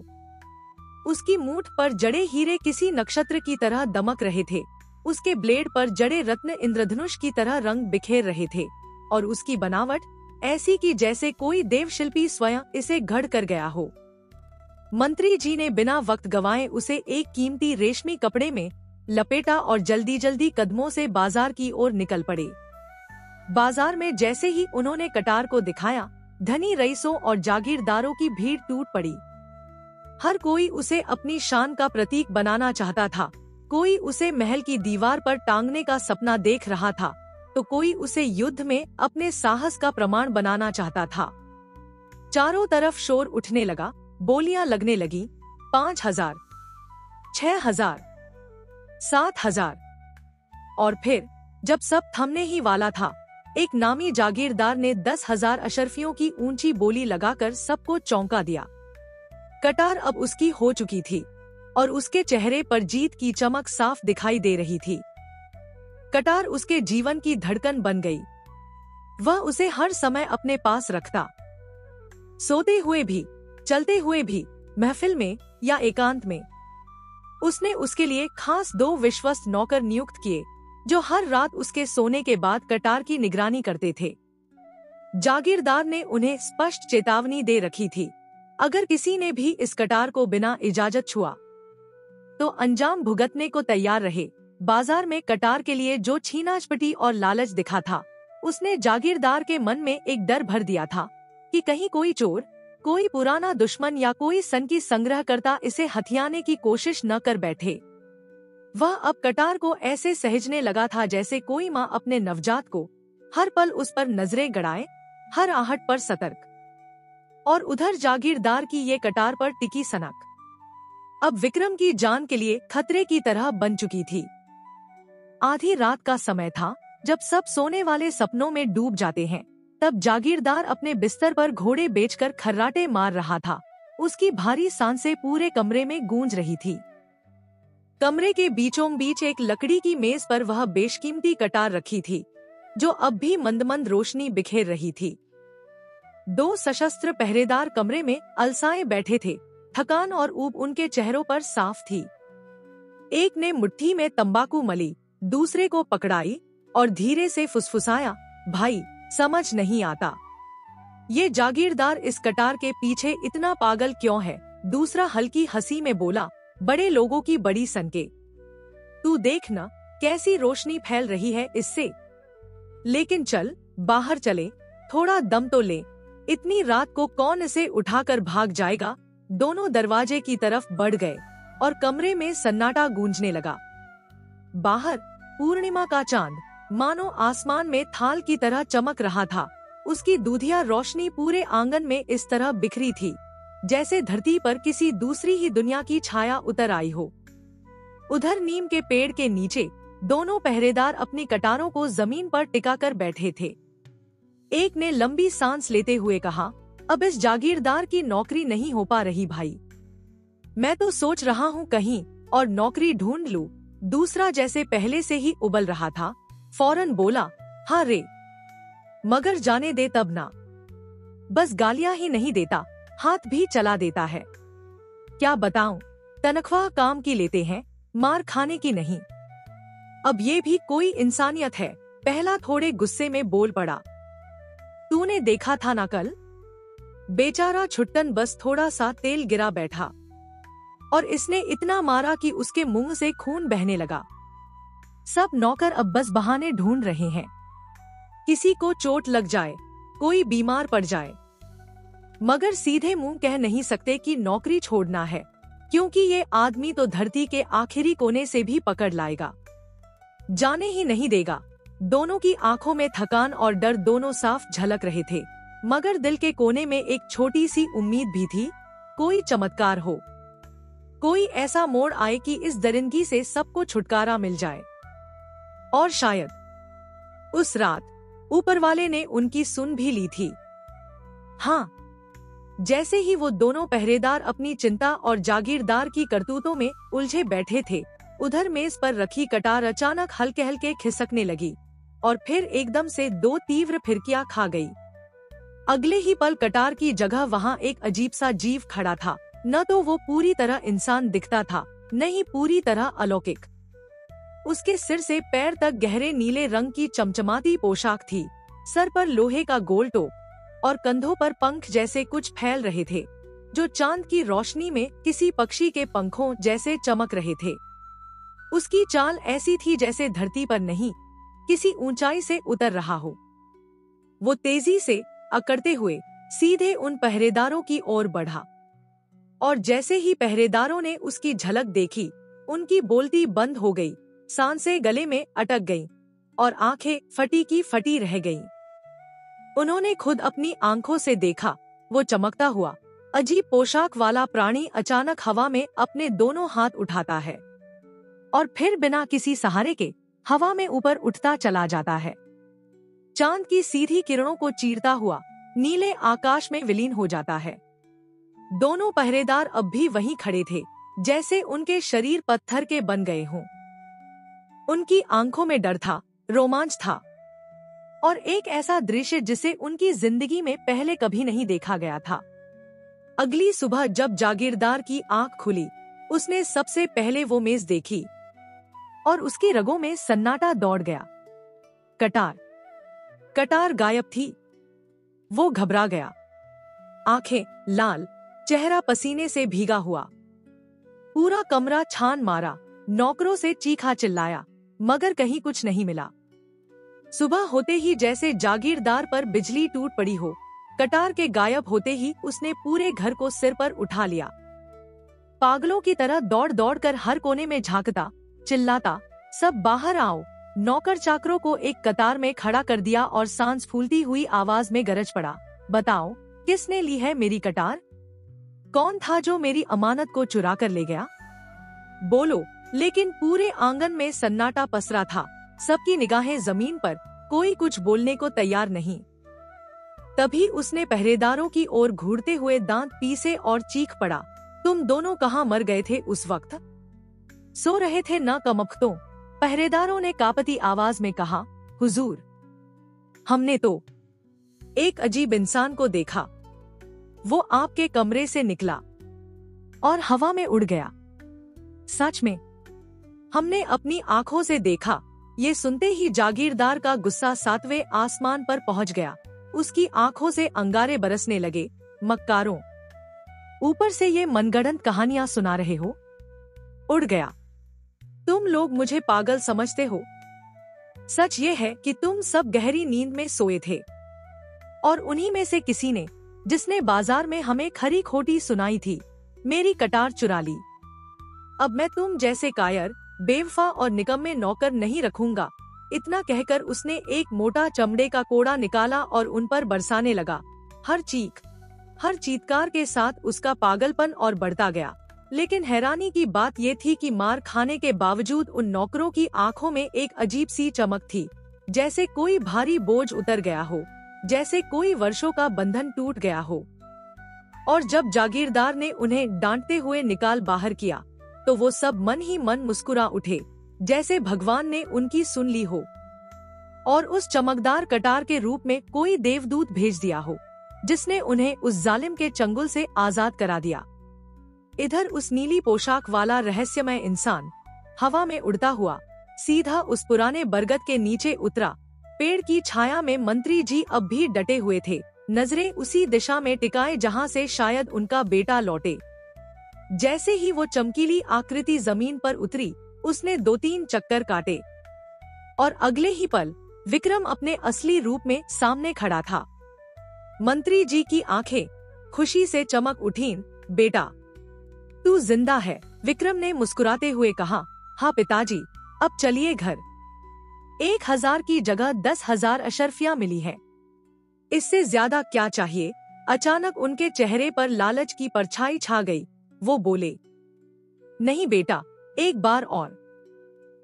उसकी मूठ पर जड़े हीरे किसी नक्षत्र की तरह दमक रहे थे। उसके ब्लेड पर जड़े रत्न इंद्रधनुष की तरह रंग बिखेर रहे थे और उसकी बनावट ऐसी कि जैसे कोई देवशिल्पी स्वयं इसे घड़ कर गया हो। मंत्री जी ने बिना वक्त गवाए उसे एक कीमती रेशमी कपड़े में लपेटा और जल्दी जल्दी कदमों से बाजार की ओर निकल पड़े। बाजार में जैसे ही उन्होंने कटार को दिखाया, धनी रईसों और जागीरदारों की भीड़ टूट पड़ी। हर कोई उसे अपनी शान का प्रतीक बनाना चाहता था। कोई उसे महल की दीवार पर टांगने का सपना देख रहा था, तो कोई उसे युद्ध में अपने साहस का प्रमाण बनाना चाहता था। चारों तरफ शोर उठने लगा, बोलियां लगने लगी। 5,000, 6,000, 7,000। और फिर जब सब थमने ही वाला था, एक नामी जागीरदार ने 10,000 अशर्फियों की ऊंची बोली लगाकर सबको चौंका दिया। कटार अब उसकी हो चुकी थी और उसके चेहरे पर जीत की चमक साफ दिखाई दे रही थी। कटार उसके जीवन की धड़कन बन गई। वह उसे हर समय अपने पास रखता, सोते हुए भी, चलते हुए भी, महफिल में या एकांत में। उसने उसके लिए खास 2 विश्वस्त नौकर नियुक्त किए, जो हर रात उसके सोने के बाद कटार की निगरानी करते थे। जागीरदार ने उन्हें स्पष्ट चेतावनी दे रखी थी, अगर किसी ने भी इस कटार को बिना इजाजत छुआ तो अंजाम भुगतने को तैयार रहे। बाजार में कटार के लिए जो छीनाझपटी और लालच दिखा था, उसने जागीरदार के मन में एक डर भर दिया था कि कहीं कोई चोर, कोई पुराना दुश्मन या कोई सनकी संग्रहकर्ता इसे हथियाने की कोशिश न कर बैठे। वह अब कटार को ऐसे सहेजने लगा था जैसे कोई माँ अपने नवजात को, हर पल उस पर नजरें गड़ाए, हर आहट पर सतर्क। और उधर जागीरदार की ये कटार पर टिकी सनक अब विक्रम की जान के लिए खतरे की तरह बन चुकी थी। आधी रात का समय था, जब सब सोने वाले सपनों में डूब जाते हैं। तब जागीरदार अपने बिस्तर पर घोड़े बेचकर खर्राटे मार रहा था। उसकी भारी सांसें पूरे कमरे में गूंज रही थी। कमरे के बीचों बीच एक लकड़ी की मेज पर वह बेशकीमती कटार रखी थी, जो अब भी मंद मंद रोशनी बिखेर रही थी। 2 सशस्त्र पहरेदार कमरे में अलसाए बैठे थे। थकान और ऊब उनके चेहरों पर साफ थी। एक ने मुट्ठी में तंबाकू मली, दूसरे को पकड़ाई और धीरे से फुसफुसाया, भाई समझ नहीं आता, ये जागीरदार इस कटार के पीछे इतना पागल क्यों है। दूसरा हल्की हंसी में बोला, बड़े लोगों की बड़ी सनके, तू देख न कैसी रोशनी फैल रही है इससे। लेकिन चल बाहर चले, थोड़ा दम तो ले, इतनी रात को कौन इसे उठाकर भाग जाएगा। दोनों दरवाजे की तरफ बढ़ गए और कमरे में सन्नाटा गूंजने लगा। बाहर पूर्णिमा का चांद मानो आसमान में थाल की तरह चमक रहा था। उसकी दूधिया रोशनी पूरे आंगन में इस तरह बिखरी थी, जैसे धरती पर किसी दूसरी ही दुनिया की छाया उतर आई हो। उधर नीम के पेड़ के नीचे दोनों पहरेदार अपनी कटारों को जमीन पर टिकाकर बैठे थे। एक ने लंबी सांस लेते हुए कहा, अब इस जागीरदार की नौकरी नहीं हो पा रही भाई। मैं तो सोच रहा हूँ कहीं और नौकरी ढूंढ लूं। दूसरा जैसे पहले से ही उबल रहा था, फौरन बोला, हाँ रे, मगर जाने दे तब ना। बस गालियां ही नहीं देता, हाथ भी चला देता है। क्या बताऊं, तनख्वाह काम की लेते हैं, मार खाने की नहीं। अब ये भी कोई इंसानियत है। पहला थोड़े गुस्से में बोल पड़ा, तूने देखा था ना कल, बेचारा छुट्टन बस थोड़ा सा तेल गिरा बैठा और इसने इतना मारा कि उसके मुंह से खून बहने लगा। सब नौकर अब बस बहाने ढूंढ रहे हैं, किसी को चोट लग जाए, कोई बीमार पड़ जाए, मगर सीधे मुंह कह नहीं सकते कि नौकरी छोड़ना है, क्योंकि ये आदमी तो धरती के आखिरी कोने से भी पकड़ लाएगा, जाने ही नहीं देगा। दोनों की आंखों में थकान और डर दोनों साफ झलक रहे थे, मगर दिल के कोने में एक छोटी सी उम्मीद भी थी, कोई चमत्कार हो, कोई ऐसा मोड़ आए कि इस दरिंदगी से सबको छुटकारा मिल जाए। और शायद उस रात ऊपर वाले ने उनकी सुन भी ली थी। हाँ, जैसे ही वो दोनों पहरेदार अपनी चिंता और जागीरदार की करतूतों में उलझे बैठे थे, उधर मेज पर रखी कटार अचानक हल्के हल्के खिसकने लगी और फिर एकदम से 2 तीव्र फिरकियां खा गई। अगले ही पल कटार की जगह वहां एक अजीब सा जीव खड़ा था, न तो वो पूरी तरह इंसान दिखता था, न ही पूरी तरह अलौकिक। उसके सिर से पैर तक गहरे नीले रंग की चमचमाती पोशाक थी, सर पर लोहे का गोल टोप और कंधों पर पंख जैसे कुछ फैल रहे थे, जो चांद की रोशनी में किसी पक्षी के पंखों जैसे चमक रहे थे। उसकी चाल ऐसी थी जैसे धरती पर नहीं, किसी ऊंचाई से उतर रहा हो। वो तेजी से अकड़ते हुए सीधे उन पहरेदारों की ओर बढ़ा, और जैसे ही पहरेदारों ने उसकी झलक देखी, उनकी बोलती बंद हो गई, सांसें गले में अटक गईं और आंखें फटी की फटी रह गईं। उन्होंने खुद अपनी आंखों से देखा, वो चमकता हुआ अजीब पोशाक वाला प्राणी अचानक हवा में अपने दोनों हाथ उठाता है और फिर बिना किसी सहारे के हवा में ऊपर उठता चला जाता है। चांद की सीधी किरणों को चीरता हुआ नीले आकाश में विलीन हो जाता है। दोनों पहरेदार अब भी वहीं खड़े थे, जैसे उनके शरीर पत्थर के बन गए हों। उनकी आंखों में डर था, रोमांच था और एक ऐसा दृश्य जिसे उनकी जिंदगी में पहले कभी नहीं देखा गया था। अगली सुबह जब जागीरदार की आंख खुली, उसने सबसे पहले वो मेज देखी और उसकी रगों में सन्नाटा दौड़ गया। कटार गायब थी। वो घबरा गया, आंखें लाल, चेहरा पसीने से भीगा हुआ। पूरा कमरा छान मारा, नौकरों से चीखा चिल्लाया, मगर कहीं कुछ नहीं मिला। सुबह होते ही जैसे जागीरदार पर बिजली टूट पड़ी हो, कटार के गायब होते ही उसने पूरे घर को सिर पर उठा लिया। पागलों की तरह दौड़ दौड़ कर हर कोने में झांकता, चिल्लाता, सब बाहर आओ। नौकर चाकरों को एक कतार में खड़ा कर दिया और सांस फूलती हुई आवाज में गरज पड़ा, बताओ किसने ली है मेरी कटार? कौन था जो मेरी अमानत को चुरा कर ले गया? बोलो। लेकिन पूरे आंगन में सन्नाटा पसरा था, सबकी निगाहें जमीन पर, कोई कुछ बोलने को तैयार नहीं। तभी उसने पहरेदारों की ओर घूरते हुए दांत पीसे और चीख पड़ा, तुम दोनों कहाँ मर गए थे उस वक्त? सो रहे थे ना कमबख्तों? पहरेदारों ने कांपती आवाज में कहा, हुजूर, हमने तो एक अजीब इंसान को देखा। वो आपके कमरे से निकला और हवा में उड़ गया। सच में, हमने अपनी आंखों से देखा। ये सुनते ही जागीरदार का गुस्सा 7वें आसमान पर पहुंच गया। उसकी आंखों से अंगारे बरसने लगे। मक्कारों, ऊपर से ये मनगढ़ंत कहानियां सुना रहे हो? उड़ गया। तुम लोग मुझे पागल समझते हो। सच ये है कि तुम सब गहरी नींद में सोए थे और उन्हीं में से किसी ने, जिसने बाजार में हमें खरी खोटी सुनाई थी, मेरी कटार चुरा ली। अब मैं तुम जैसे कायर, बेवफा और निकम्मे नौकर नहीं रखूंगा। इतना कहकर उसने एक मोटा चमड़े का कोड़ा निकाला और उन पर बरसाने लगा। हर चीत्कार के साथ उसका पागलपन और बढ़ता गया। लेकिन हैरानी की बात ये थी कि मार खाने के बावजूद उन नौकरों की आंखों में एक अजीब सी चमक थी, जैसे कोई भारी बोझ उतर गया हो, जैसे कोई वर्षों का बंधन टूट गया हो। और जब जागीरदार ने उन्हें डांटते हुए निकाल बाहर किया, तो वो सब मन ही मन मुस्कुरा उठे, जैसे भगवान ने उनकी सुन ली हो और उस चमकदार कटार के रूप में कोई देवदूत भेज दिया हो, जिसने उन्हें उस जालिम के चंगुल से आजाद करा दिया। इधर उस नीली पोशाक वाला रहस्यमय इंसान हवा में उड़ता हुआ सीधा उस पुराने बरगद के नीचे उतरा। पेड़ की छाया में मंत्री जी अब भी डटे हुए थे, नजरें उसी दिशा में टिकाए जहां से शायद उनका बेटा लौटे। जैसे ही वो चमकीली आकृति जमीन पर उतरी, उसने 2-3 चक्कर काटे और अगले ही पल विक्रम अपने असली रूप में सामने खड़ा था। मंत्री जी की आंखें खुशी से चमक उठीं। बेटा, तू जिंदा है, विक्रम ने मुस्कुराते हुए कहा। हाँ पिताजी, अब चलिए घर। 1000 की जगह 10,000 अशर्फियां मिली है, इससे ज्यादा क्या चाहिए? अचानक उनके चेहरे पर लालच की परछाई छा गई। वो बोले, नहीं बेटा, एक बार और,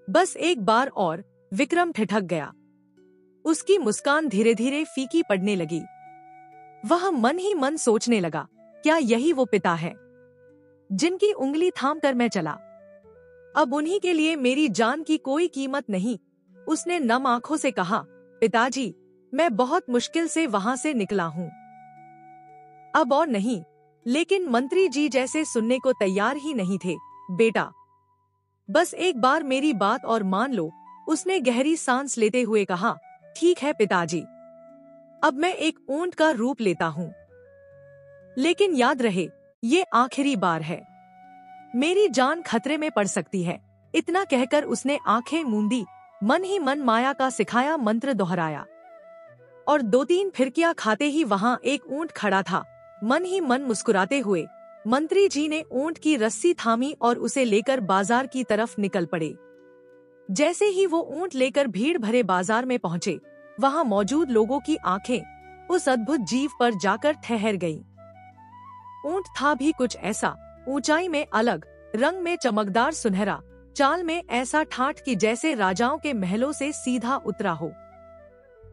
बस एक बार और। विक्रम ठिठक गया। उसकी मुस्कान धीरे धीरे फीकी पड़ने लगी। वह मन ही मन सोचने लगा, क्या यही वो पिता है जिनकी उंगली थामकर मैं चला? अब उन्हीं के लिए मेरी जान की कोई कीमत नहीं। उसने नम आंखों से कहा, पिताजी, मैं बहुत मुश्किल से वहां से निकला हूँ, अब और नहीं। लेकिन मंत्री जी जैसे सुनने को तैयार ही नहीं थे। बेटा, बस एक बार मेरी बात और मान लो, उसने गहरी सांस लेते हुए कहा। ठीक है पिताजी, अब मैं एक ऊंट का रूप लेता हूँ, लेकिन याद रहे ये आखिरी बार है, मेरी जान खतरे में पड़ सकती है। इतना कहकर उसने आंखें मूंदी, मन ही मन माया का सिखाया मंत्र दोहराया और 2-3 फिरकियां खाते ही वहां एक ऊंट खड़ा था। मन ही मन मुस्कुराते हुए मंत्री जी ने ऊंट की रस्सी थामी और उसे लेकर बाजार की तरफ निकल पड़े। जैसे ही वो ऊंट लेकर भीड़ भरे बाजार में पहुंचे, वहां मौजूद लोगों की आंखें उस अद्भुत जीव पर जाकर ठहर गईं। ऊंट था भी कुछ ऐसा, ऊंचाई में अलग, रंग में चमकदार सुनहरा, चाल में ऐसा ठाठ कि जैसे राजाओं के महलों से सीधा उतरा हो।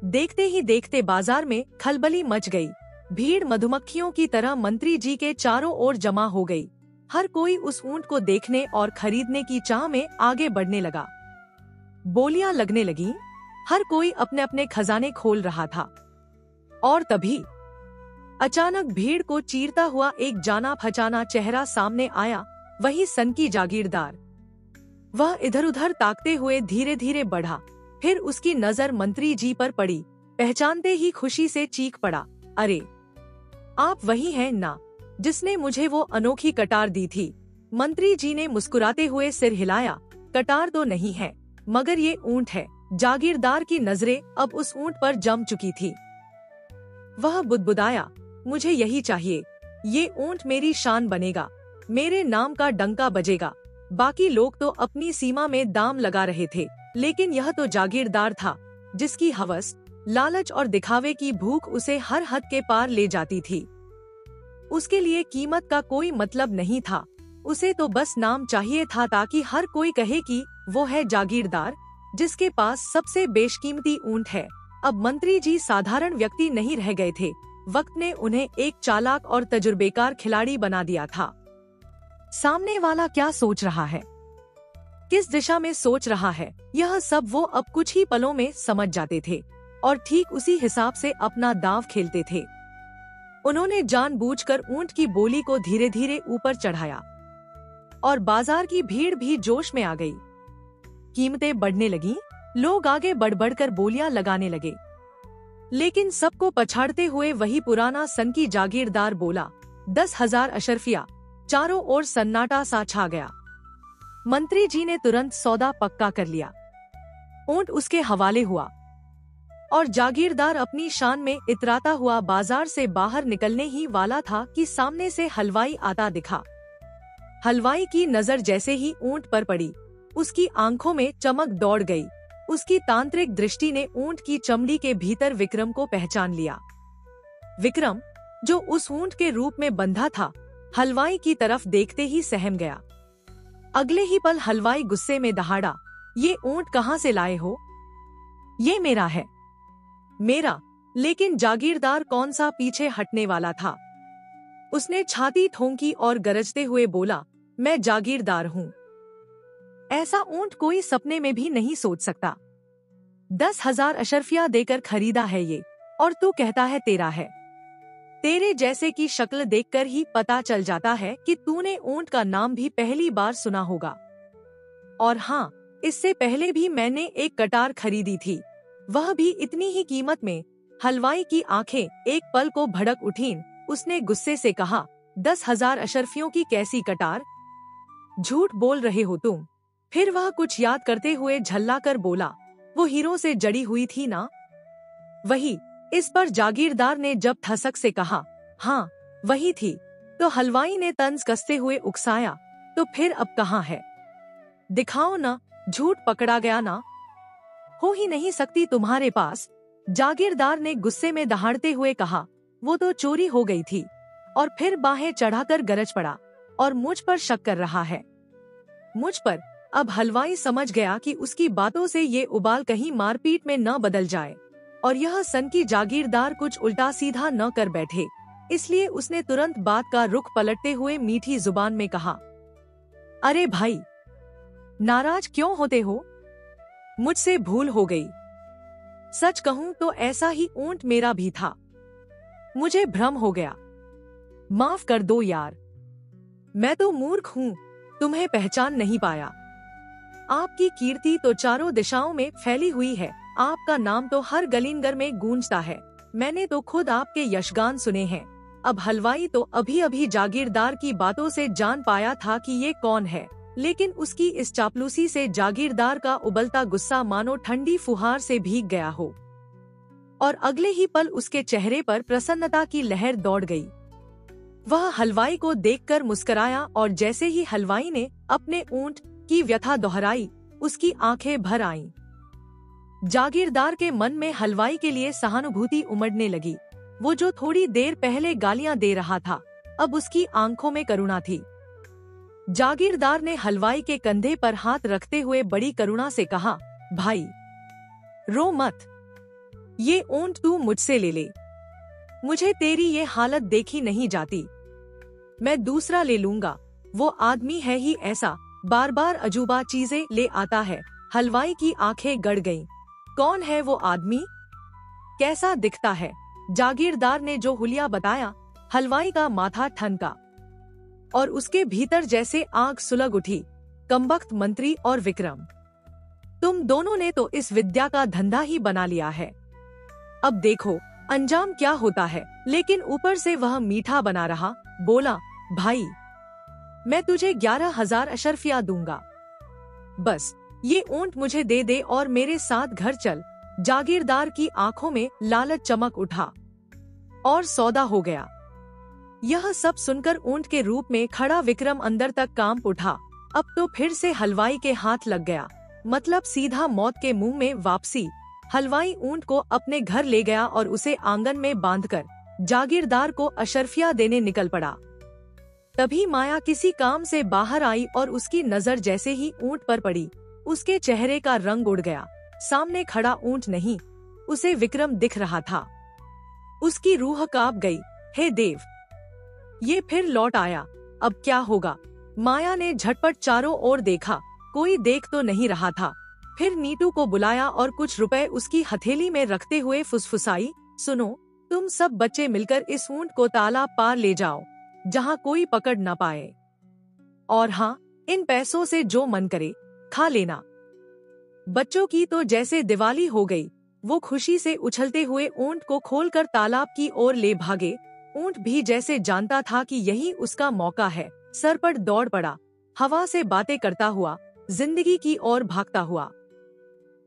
देखते ही देखते बाजार में खलबली मच गई। भीड़ मधुमक्खियों की तरह मंत्री जी के चारों ओर जमा हो गई। हर कोई उस ऊंट को देखने और खरीदने की चाह में आगे बढ़ने लगा। बोलियां लगने लगीं, हर कोई अपने अपने खजाने खोल रहा था। और तभी अचानक भीड़ को चीरता हुआ एक जाना पहचाना चेहरा सामने आया, वही सनकी जागीरदार। वह इधर उधर ताकते हुए धीरे धीरे बढ़ा, फिर उसकी नजर मंत्री जी पर पड़ी। पहचानते ही खुशी से चीख पड़ा, अरे आप वही हैं ना, जिसने मुझे वो अनोखी कटार दी थी। मंत्री जी ने मुस्कुराते हुए सिर हिलाया। कटार तो नहीं है, मगर ये ऊंट है। जागीरदार की नजरें अब उस ऊंट पर जम चुकी थी। वह बुदबुदाया, मुझे यही चाहिए, ये ऊंट मेरी शान बनेगा, मेरे नाम का डंका बजेगा। बाकी लोग तो अपनी सीमा में दाम लगा रहे थे, लेकिन यह तो जागीरदार था, जिसकी हवस, लालच और दिखावे की भूख उसे हर हद के पार ले जाती थी। उसके लिए कीमत का कोई मतलब नहीं था, उसे तो बस नाम चाहिए था, ताकि हर कोई कहे कि वो है जागीरदार, जिसके पास सबसे बेशकीमती ऊंट है। अब मंत्री जी साधारण व्यक्ति नहीं रह गए थे, वक्त ने उन्हें एक चालाक और तजुर्बेकार खिलाड़ी बना दिया था। सामने वाला क्या सोच रहा है, किस दिशा में सोच रहा है, यह सब वो अब कुछ ही पलों में समझ जाते थे और ठीक उसी हिसाब से अपना दांव खेलते थे। उन्होंने जानबूझकर ऊंट की बोली को धीरे धीरे ऊपर चढ़ाया और बाजार की भीड़ भी जोश में आ गई। कीमतें बढ़ने लगीं, लोग आगे बढ़ बढ़कर बोलियां लगाने लगे, लेकिन सबको पछाड़ते हुए वही पुराना सनकी जागीरदार बोला, 10,000 अशर्फिया। चारों ओर सन्नाटा सा छा गया। मंत्री जी ने तुरंत सौदा पक्का कर लिया। ऊंट उसके हवाले हुआ और जागीरदार अपनी शान में इतराता हुआ बाजार से बाहर निकलने ही वाला था कि सामने से हलवाई आता दिखा। हलवाई की नजर जैसे ही ऊंट पर पड़ी, उसकी आंखों में चमक दौड़ गई। उसकी तांत्रिक दृष्टि ने ऊंट की चमड़ी के भीतर विक्रम को पहचान लिया। विक्रम, जो उस ऊंट के रूप में बंधा था, हलवाई की तरफ देखते ही सहम गया। अगले ही पल हलवाई गुस्से में दहाड़ा, ये ऊंट कहाँ से लाए हो? ये मेरा है। मेरा? लेकिन जागीरदार कौन सा पीछे हटने वाला था। उसने छाती ठोंकी और गरजते हुए बोला, मैं जागीरदार हूँ। ऐसा ऊंट कोई सपने में भी नहीं सोच सकता। 10,000 अशर्फिया देकर खरीदा है ये, और तू कहता है तेरा है। तेरे जैसे की शक्ल देखकर ही पता चल जाता है कि तूने ऊंट का नाम भी पहली बार सुना होगा। और हाँ, इससे पहले भी मैंने एक कटार खरीदी थी, वह भी इतनी ही कीमत में। हलवाई की आंखें एक पल को भड़क उठीं। उसने गुस्से से कहा, 10,000 अशर्फियों की कैसी कटार? झूठ बोल रहे हो तुम। फिर वह कुछ याद करते हुए झल्लाकर बोला, वो हीरो से जड़ी हुई थी ना? वही। इस पर जागीरदार ने जब ठसक से कहा, हाँ वही थी। तो हलवाई ने तंज कसते हुए उकसाया, तो फिर अब कहाँ है? दिखाओ ना, झूठ पकड़ा गया ना? हो ही नहीं सकती तुम्हारे पास। जागीरदार ने गुस्से में दहाड़ते हुए कहा, वो तो चोरी हो गई थी। और फिर बाहें चढ़ाकर गरज पड़ा, और मुझ पर शक कर रहा है। मुझ पर? अब हलवाई समझ गया कि उसकी बातों से ये उबाल कहीं मारपीट में न बदल जाए और यह सनकी जागीरदार कुछ उल्टा सीधा न कर बैठे, इसलिए उसने तुरंत बात का रुख पलटते हुए मीठी जुबान में कहा, अरे भाई, नाराज क्यों होते हो? मुझसे भूल हो गई। सच कहूँ तो ऐसा ही ऊंट मेरा भी था, मुझे भ्रम हो गया। माफ कर दो यार, मैं तो मूर्ख हूँ, तुम्हें पहचान नहीं पाया। आपकी कीर्ति तो चारों दिशाओं में फैली हुई है, आपका नाम तो हर गलीनगर में गूंजता है। मैंने तो खुद आपके यशगान सुने हैं। अब हलवाई तो अभी अभी जागीरदार की बातों से जान पाया था कि ये कौन है, लेकिन उसकी इस चापलूसी से जागीरदार का उबलता गुस्सा मानो ठंडी फुहार से भीग गया हो, और अगले ही पल उसके चेहरे पर प्रसन्नता की लहर दौड़ गई। वह हलवाई को देखकर मुस्कुराया और जैसे ही हलवाई ने अपने ऊंट की व्यथा दोहराई, उसकी आंखें भर आईं। जागीरदार के मन में हलवाई के लिए सहानुभूति उमड़ने लगी। वो जो थोड़ी देर पहले गालियां दे रहा था, अब उसकी आंखों में करुणा थी। जागीरदार ने हलवाई के कंधे पर हाथ रखते हुए बड़ी करुणा से कहा, भाई रो मत, ये ऊंट तू मुझसे ले ले। मुझे तेरी ये हालत देखी नहीं जाती, मैं दूसरा ले लूंगा। वो आदमी है ही ऐसा, बार बार अजूबा चीजें ले आता है। हलवाई की आंखें गड़ गईं। कौन है वो आदमी, कैसा दिखता है? जागीरदार ने जो हुलिया बताया, हलवाई का माथा ठनका और उसके भीतर जैसे आग सुलग उठी। कमबख्त मंत्री और विक्रम, तुम दोनों ने तो इस विद्या का धंधा ही बना लिया है। अब देखो अंजाम क्या होता है। लेकिन ऊपर से वह मीठा बना रहा, बोला, भाई मैं तुझे 11,000 अशर्फिया दूंगा, बस ये ऊंट मुझे दे दे और मेरे साथ घर चल। जागीरदार की आंखों में लालच चमक उठा और सौदा हो गया। यह सब सुनकर ऊंट के रूप में खड़ा विक्रम अंदर तक कांप उठा। अब तो फिर से हलवाई के हाथ लग गया, मतलब सीधा मौत के मुंह में वापसी। हलवाई ऊंट को अपने घर ले गया और उसे आंगन में बांधकर जागीरदार को अशर्फिया देने निकल पड़ा। तभी माया किसी काम से बाहर आई और उसकी नजर जैसे ही ऊंट पर पड़ी, उसके चेहरे का रंग उड़ गया। सामने खड़ा ऊंट नहीं, उसे विक्रम दिख रहा था। उसकी रूह कांप गई। हे देव, ये फिर लौट आया, अब क्या होगा? माया ने झटपट चारों ओर देखा, कोई देख तो नहीं रहा था। फिर नीटू को बुलाया और कुछ रुपए उसकी हथेली में रखते हुए फुसफुसाई, सुनो, तुम सब बच्चे मिलकर इस ऊंट को तालाब पार ले जाओ, जहाँ कोई पकड़ न पाए। और हाँ, इन पैसों से जो मन करे खा लेना। बच्चों की तो जैसे दिवाली हो गई। वो खुशी से उछलते हुए ऊंट को खोलकर तालाब की ओर ले भागे। ऊंट भी जैसे जानता था कि यही उसका मौका है, सर पर दौड़ पड़ा, हवा से बातें करता हुआ, जिंदगी की ओर भागता हुआ।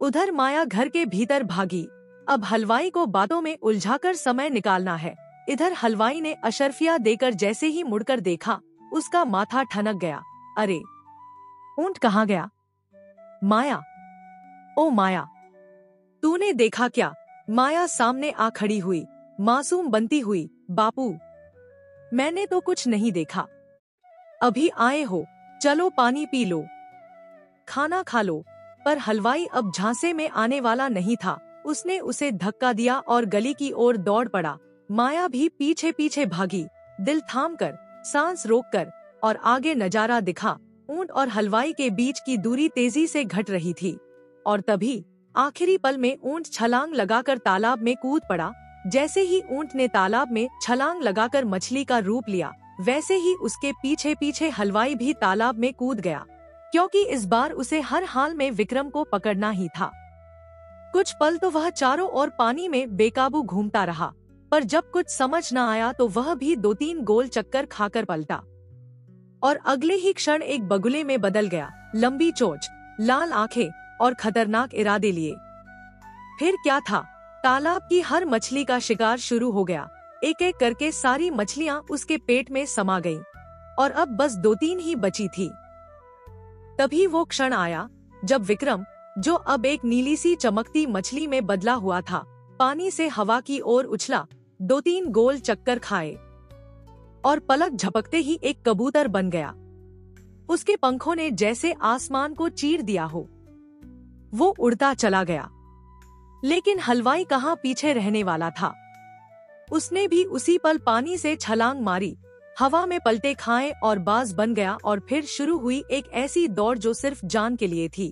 उधर माया घर के भीतर भागी। अब हलवाई को बातों में उलझाकर समय निकालना है। इधर हलवाई ने अशर्फिया देकर जैसे ही मुड़कर देखा, उसका माथा ठनक गया। अरे, ऊंट कहाँ गया? माया, ओ माया, तूने देखा क्या? माया सामने आ खड़ी हुई, मासूम बनती हुई। बापू, मैंने तो कुछ नहीं देखा। अभी आए हो, चलो पानी पी लो, खाना खा लो। पर हलवाई अब झांसे में आने वाला नहीं था। उसने उसे धक्का दिया और गली की ओर दौड़ पड़ा। माया भी पीछे पीछे भागी, दिल थाम कर, सांस रोक कर, और आगे नजारा दिखा। ऊंट और हलवाई के बीच की दूरी तेजी से घट रही थी। और तभी आखिरी पल में ऊंट छलांग लगाकर तालाब में कूद पड़ा। जैसे ही ऊंट ने तालाब में छलांग लगाकर मछली का रूप लिया, वैसे ही उसके पीछे पीछे हलवाई भी तालाब में कूद गया, क्योंकि इस बार उसे हर हाल में विक्रम को पकड़ना ही था। कुछ पल तो वह चारों ओर पानी में बेकाबू घूमता रहा, पर जब कुछ समझ न आया तो वह भी 2-3 गोल चक्कर खाकर पलटा और अगले ही क्षण एक बगुले में बदल गया। लंबी चोंच, लाल आंखें और खतरनाक इरादे लिए। फिर क्या था? तालाब की हर मछली का शिकार शुरू हो गया। एक एक करके सारी मछलियां उसके पेट में समा गईं, और अब बस 2-3 ही बची थी। तभी वो क्षण आया जब विक्रम, जो अब एक नीली सी चमकती मछली में बदला हुआ था, पानी से हवा की ओर उछला, 2-3 गोल चक्कर खाए और पलक झपकते ही एक कबूतर बन गया। उसके पंखों ने जैसे आसमान को चीर दिया हो। वो उड़ता चला गया। लेकिन हलवाई कहाँ पीछे रहने वाला था। उसने भी उसी पल पानी से छलांग मारी, हवा में पलटे खाए और बाज बन गया। और फिर शुरू हुई एक ऐसी दौड़ जो सिर्फ जान के लिए थी।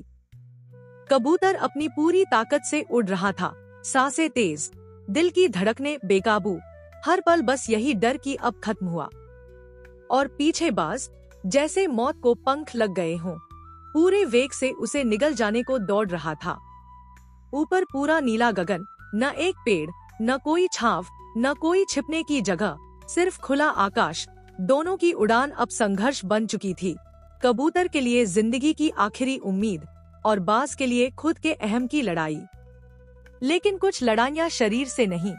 कबूतर अपनी पूरी ताकत से उड़ रहा था, सांसें तेज, दिल की धड़कनें बेकाबू, हर पल बस यही डर कि अब खत्म हुआ। और पीछे बाज, जैसे मौत को पंख लग गए हों, पूरे वेग से उसे निगल जाने को दौड़ रहा था। ऊपर पूरा नीला गगन, न एक पेड़, न कोई छाव, न कोई छिपने की जगह, सिर्फ खुला आकाश। दोनों की उड़ान अब संघर्ष बन चुकी थी। कबूतर के लिए जिंदगी की आखिरी उम्मीद और बाज के लिए खुद के अहम की लड़ाई। लेकिन कुछ लड़ाइयाँ शरीर से नहीं,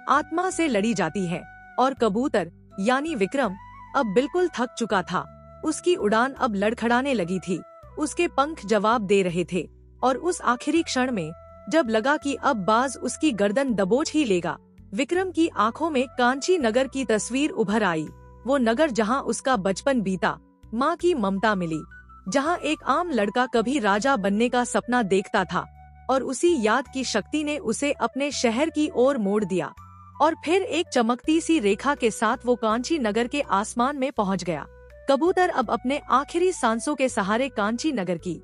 आत्मा से लड़ी जाती है, और कबूतर यानी विक्रम अब बिल्कुल थक चुका था। उसकी उड़ान अब लड़खड़ाने लगी थी, उसके पंख जवाब दे रहे थे, और उस आखिरी क्षण में जब लगा कि अब बाज उसकी गर्दन दबोच ही लेगा, विक्रम की आंखों में कांची नगर की तस्वीर उभर आई। वो नगर जहां उसका बचपन बीता, माँ की ममता मिली, जहां एक आम लड़का कभी राजा बनने का सपना देखता था, और उसी याद की शक्ति ने उसे अपने शहर की ओर मोड़ दिया। और फिर एक चमकती सी रेखा के साथ वो कांची नगर के आसमान में पहुंच गया। कबूतर अब अपने आखिरी सांसों के सहारे कांची नगर की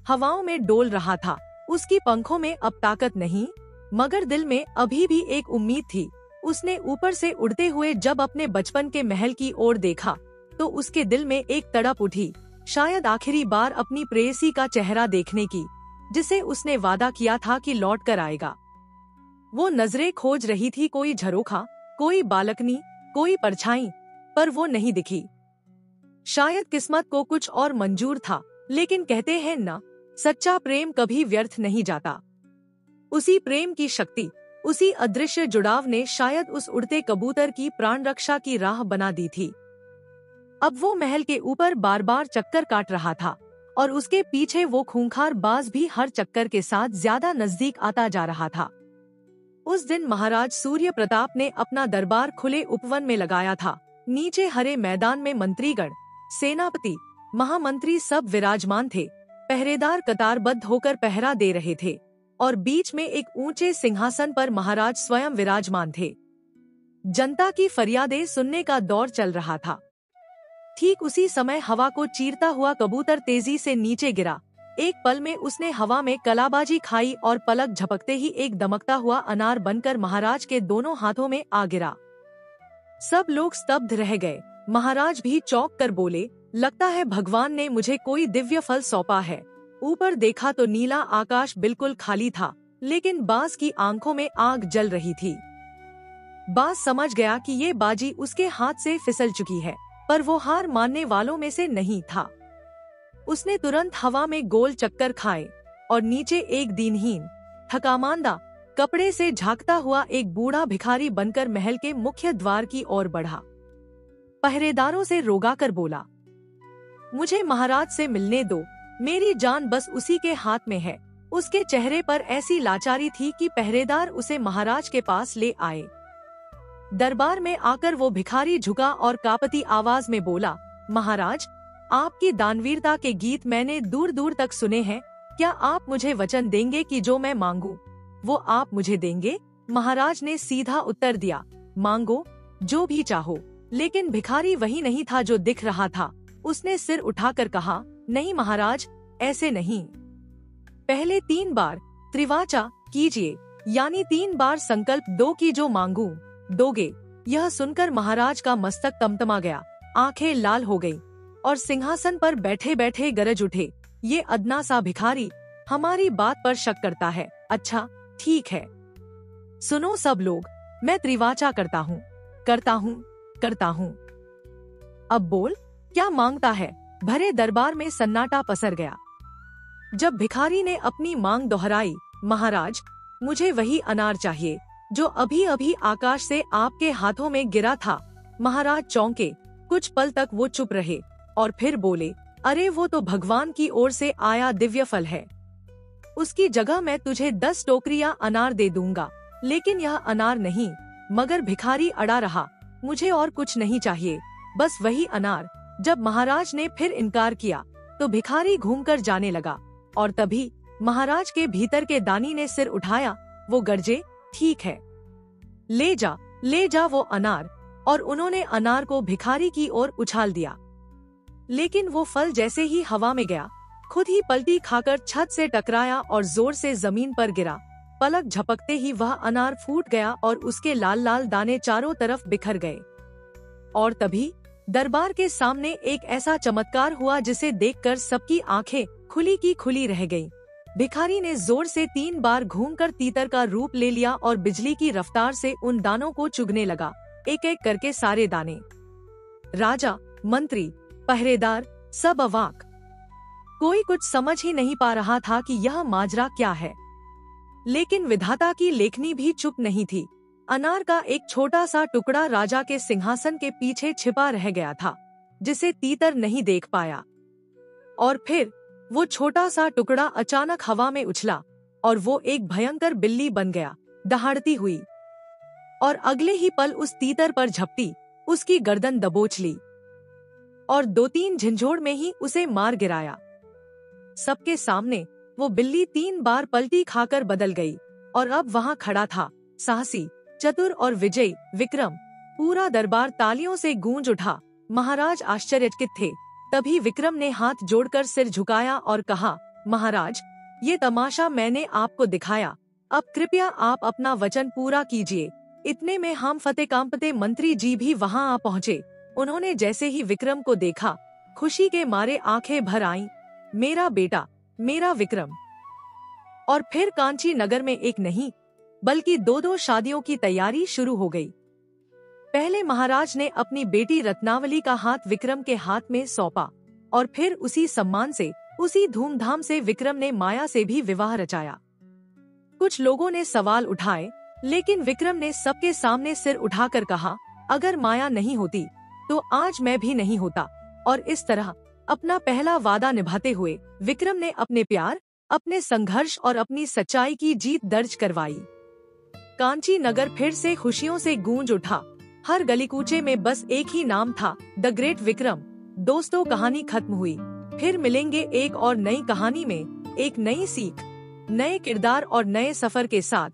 हवाओं में डोल रहा था। उसकी पंखों में अब ताकत नहीं, मगर दिल में अभी भी एक उम्मीद थी। उसने ऊपर से उड़ते हुए जब अपने बचपन के महल की ओर देखा, तो उसके दिल में एक तड़प उठी, शायद आखिरी बार अपनी प्रेयसी का चेहरा देखने की, जिसे उसने वादा किया था कि लौट कर आएगा। वो नजरें खोज रही थी, कोई झरोखा, कोई बालकनी, कोई परछाई, पर वो नहीं दिखी। शायद किस्मत को कुछ और मंजूर था, लेकिन कहते हैं ना, सच्चा प्रेम कभी व्यर्थ नहीं जाता। उसी प्रेम की शक्ति, उसी अदृश्य जुड़ाव ने शायद उस उड़ते कबूतर की प्राण रक्षा की राह बना दी थी। अब वो महल के ऊपर बार बार चक्कर काट रहा था, और उसके पीछे वो खूंखार बाज भी हर चक्कर के साथ ज्यादा नजदीक आता जा रहा था। उस दिन महाराज सूर्य प्रताप ने अपना दरबार खुले उपवन में लगाया था। नीचे हरे मैदान में मंत्रीगण, सेनापति, महामंत्री सब विराजमान थे। पहरेदार कतारबद्ध होकर पहरा दे रहे थे, और बीच में एक ऊंचे सिंहासन पर महाराज स्वयं विराजमान थे। जनता की फरियादें सुनने का दौर चल रहा था। ठीक उसी समय हवा को चीरता हुआ कबूतर तेजी से नीचे गिरा। एक पल में उसने हवा में कलाबाजी खाई और पलक झपकते ही एक दमकता हुआ अनार बनकर महाराज के दोनों हाथों में आ गिरा। सब लोग स्तब्ध रह गए। महाराज भी चौंक कर बोले, लगता है भगवान ने मुझे कोई दिव्य फल सौंपा है। ऊपर देखा तो नीला आकाश बिल्कुल खाली था, लेकिन बाज की आंखों में आग जल रही थी। बाज समझ गया कि ये बाजी उसके हाथ से फिसल चुकी है, पर वो हार मानने वालों में से नहीं था। उसने तुरंत हवा में गोल चक्कर खाए और नीचे एक दीनहीन, थकामांदा, कपड़े से झांकता हुआ एक बूढ़ा भिखारी बनकर महल के मुख्य द्वार की ओर बढ़ा। पहरेदारों से रोगा कर बोला, मुझे महाराज से मिलने दो, मेरी जान बस उसी के हाथ में है। उसके चेहरे पर ऐसी लाचारी थी कि पहरेदार उसे महाराज के पास ले आए। दरबार में आकर वो भिखारी झुका और कांपती आवाज में बोला, महाराज, आपकी दानवीरता के गीत मैंने दूर दूर तक सुने हैं। क्या आप मुझे वचन देंगे कि जो मैं मांगूं वो आप मुझे देंगे? महाराज ने सीधा उत्तर दिया, मांगो जो भी चाहो। लेकिन भिखारी वही नहीं था जो दिख रहा था। उसने सिर उठाकर कहा, नहीं महाराज, ऐसे नहीं। पहले 3 बार त्रिवाचा कीजिए, यानी 3 बार संकल्प दो कि जो मांगूं दोगे। यह सुनकर महाराज का मस्तक तमतमा गया, आंखें लाल हो गईं, और सिंहासन पर बैठे बैठे गरज उठे, ये अदना सा भिखारी हमारी बात पर शक करता है। अच्छा ठीक है, सुनो सब लोग, मैं त्रिवाचा करता हूँ, करता हूँ, करता हूँ। अब बोल, क्या मांगता है? भरे दरबार में सन्नाटा पसर गया। जब भिखारी ने अपनी मांग दोहराई, महाराज, मुझे वही अनार चाहिए जो अभी अभी आकाश से आपके हाथों में गिरा था। महाराज चौंके। कुछ पल तक वो चुप रहे और फिर बोले, अरे वो तो भगवान की ओर से आया दिव्य फल है। उसकी जगह मैं तुझे 10 टोकरियां अनार दे दूंगा, लेकिन यह अनार नहीं। मगर भिखारी अड़ा रहा, मुझे और कुछ नहीं चाहिए, बस वही अनार। जब महाराज ने फिर इनकार किया तो भिखारी घूमकर जाने लगा, और तभी महाराज के भीतर के दानी ने सिर उठाया। वो गरजे, ठीक है, ले जा वो अनार। और उन्होंने अनार को भिखारी की ओर उछाल दिया। लेकिन वो फल जैसे ही हवा में गया, खुद ही पलटी खाकर छत से टकराया और जोर से जमीन पर गिरा। पलक झपकते ही वह अनार फूट गया और उसके लाल लाल दाने चारों तरफ बिखर गए। और तभी दरबार के सामने एक ऐसा चमत्कार हुआ जिसे देखकर सबकी आंखें खुली की खुली रह गईं। भिखारी ने जोर से 3 बार घूमकर तीतर का रूप ले लिया और बिजली की रफ्तार से उन दानों को चुगने लगा, एक एक करके सारे दाने। राजा, मंत्री, पहरेदार सब अवाक। कोई कुछ समझ ही नहीं पा रहा था कि यह माजरा क्या है। लेकिन विधाता की लेखनी भी चुप नहीं थी। अनार का एक छोटा सा टुकड़ा राजा के सिंहासन के पीछे छिपा रह गया था, जिसे तीतर नहीं देख पाया। और फिर वो छोटा सा टुकड़ा अचानक हवा में उछला और वो एक भयंकर बिल्ली बन गया, दहाड़ती हुई, और अगले ही पल उस तीतर पर झपटी, उसकी गर्दन दबोच ली और 2-3 झंझोड़ में ही उसे मार गिराया। सबके सामने वो बिल्ली 3 बार पलटी खाकर बदल गई और अब वहाँ खड़ा था साहसी, चतुर और विजयी विक्रम। पूरा दरबार तालियों से गूंज उठा। महाराज आश्चर्यचकित थे। तभी विक्रम ने हाथ जोड़कर सिर झुकाया और कहा, महाराज, ये तमाशा मैंने आपको दिखाया, अब कृपया आप अपना वचन पूरा कीजिए। इतने में हम फतेह कांपते मंत्री जी भी वहां आ पहुँचे। उन्होंने जैसे ही विक्रम को देखा, खुशी के मारे आंखें भर आईं। मेरा बेटा, मेरा विक्रम। और फिर कांची नगर में एक नहीं बल्कि 2-2 शादियों की तैयारी शुरू हो गई। पहले महाराज ने अपनी बेटी रत्नावली का हाथ विक्रम के हाथ में सौंपा और फिर उसी सम्मान से, उसी धूमधाम से विक्रम ने माया से भी विवाह रचाया। कुछ लोगों ने सवाल उठाए, लेकिन विक्रम ने सबके सामने सिर उठाकर कहा, अगर माया नहीं होती तो आज मैं भी नहीं होता। और इस तरह अपना पहला वादा निभाते हुए विक्रम ने अपने प्यार, अपने संघर्ष और अपनी सच्चाई की जीत दर्ज करवाई। कांची नगर फिर से खुशियों से गूंज उठा। हर गली कूचे में बस एक ही नाम था, द ग्रेट विक्रम। दोस्तों, कहानी खत्म हुई। फिर मिलेंगे एक और नई कहानी में, एक नई सीख, नए किरदार और नए सफर के साथ।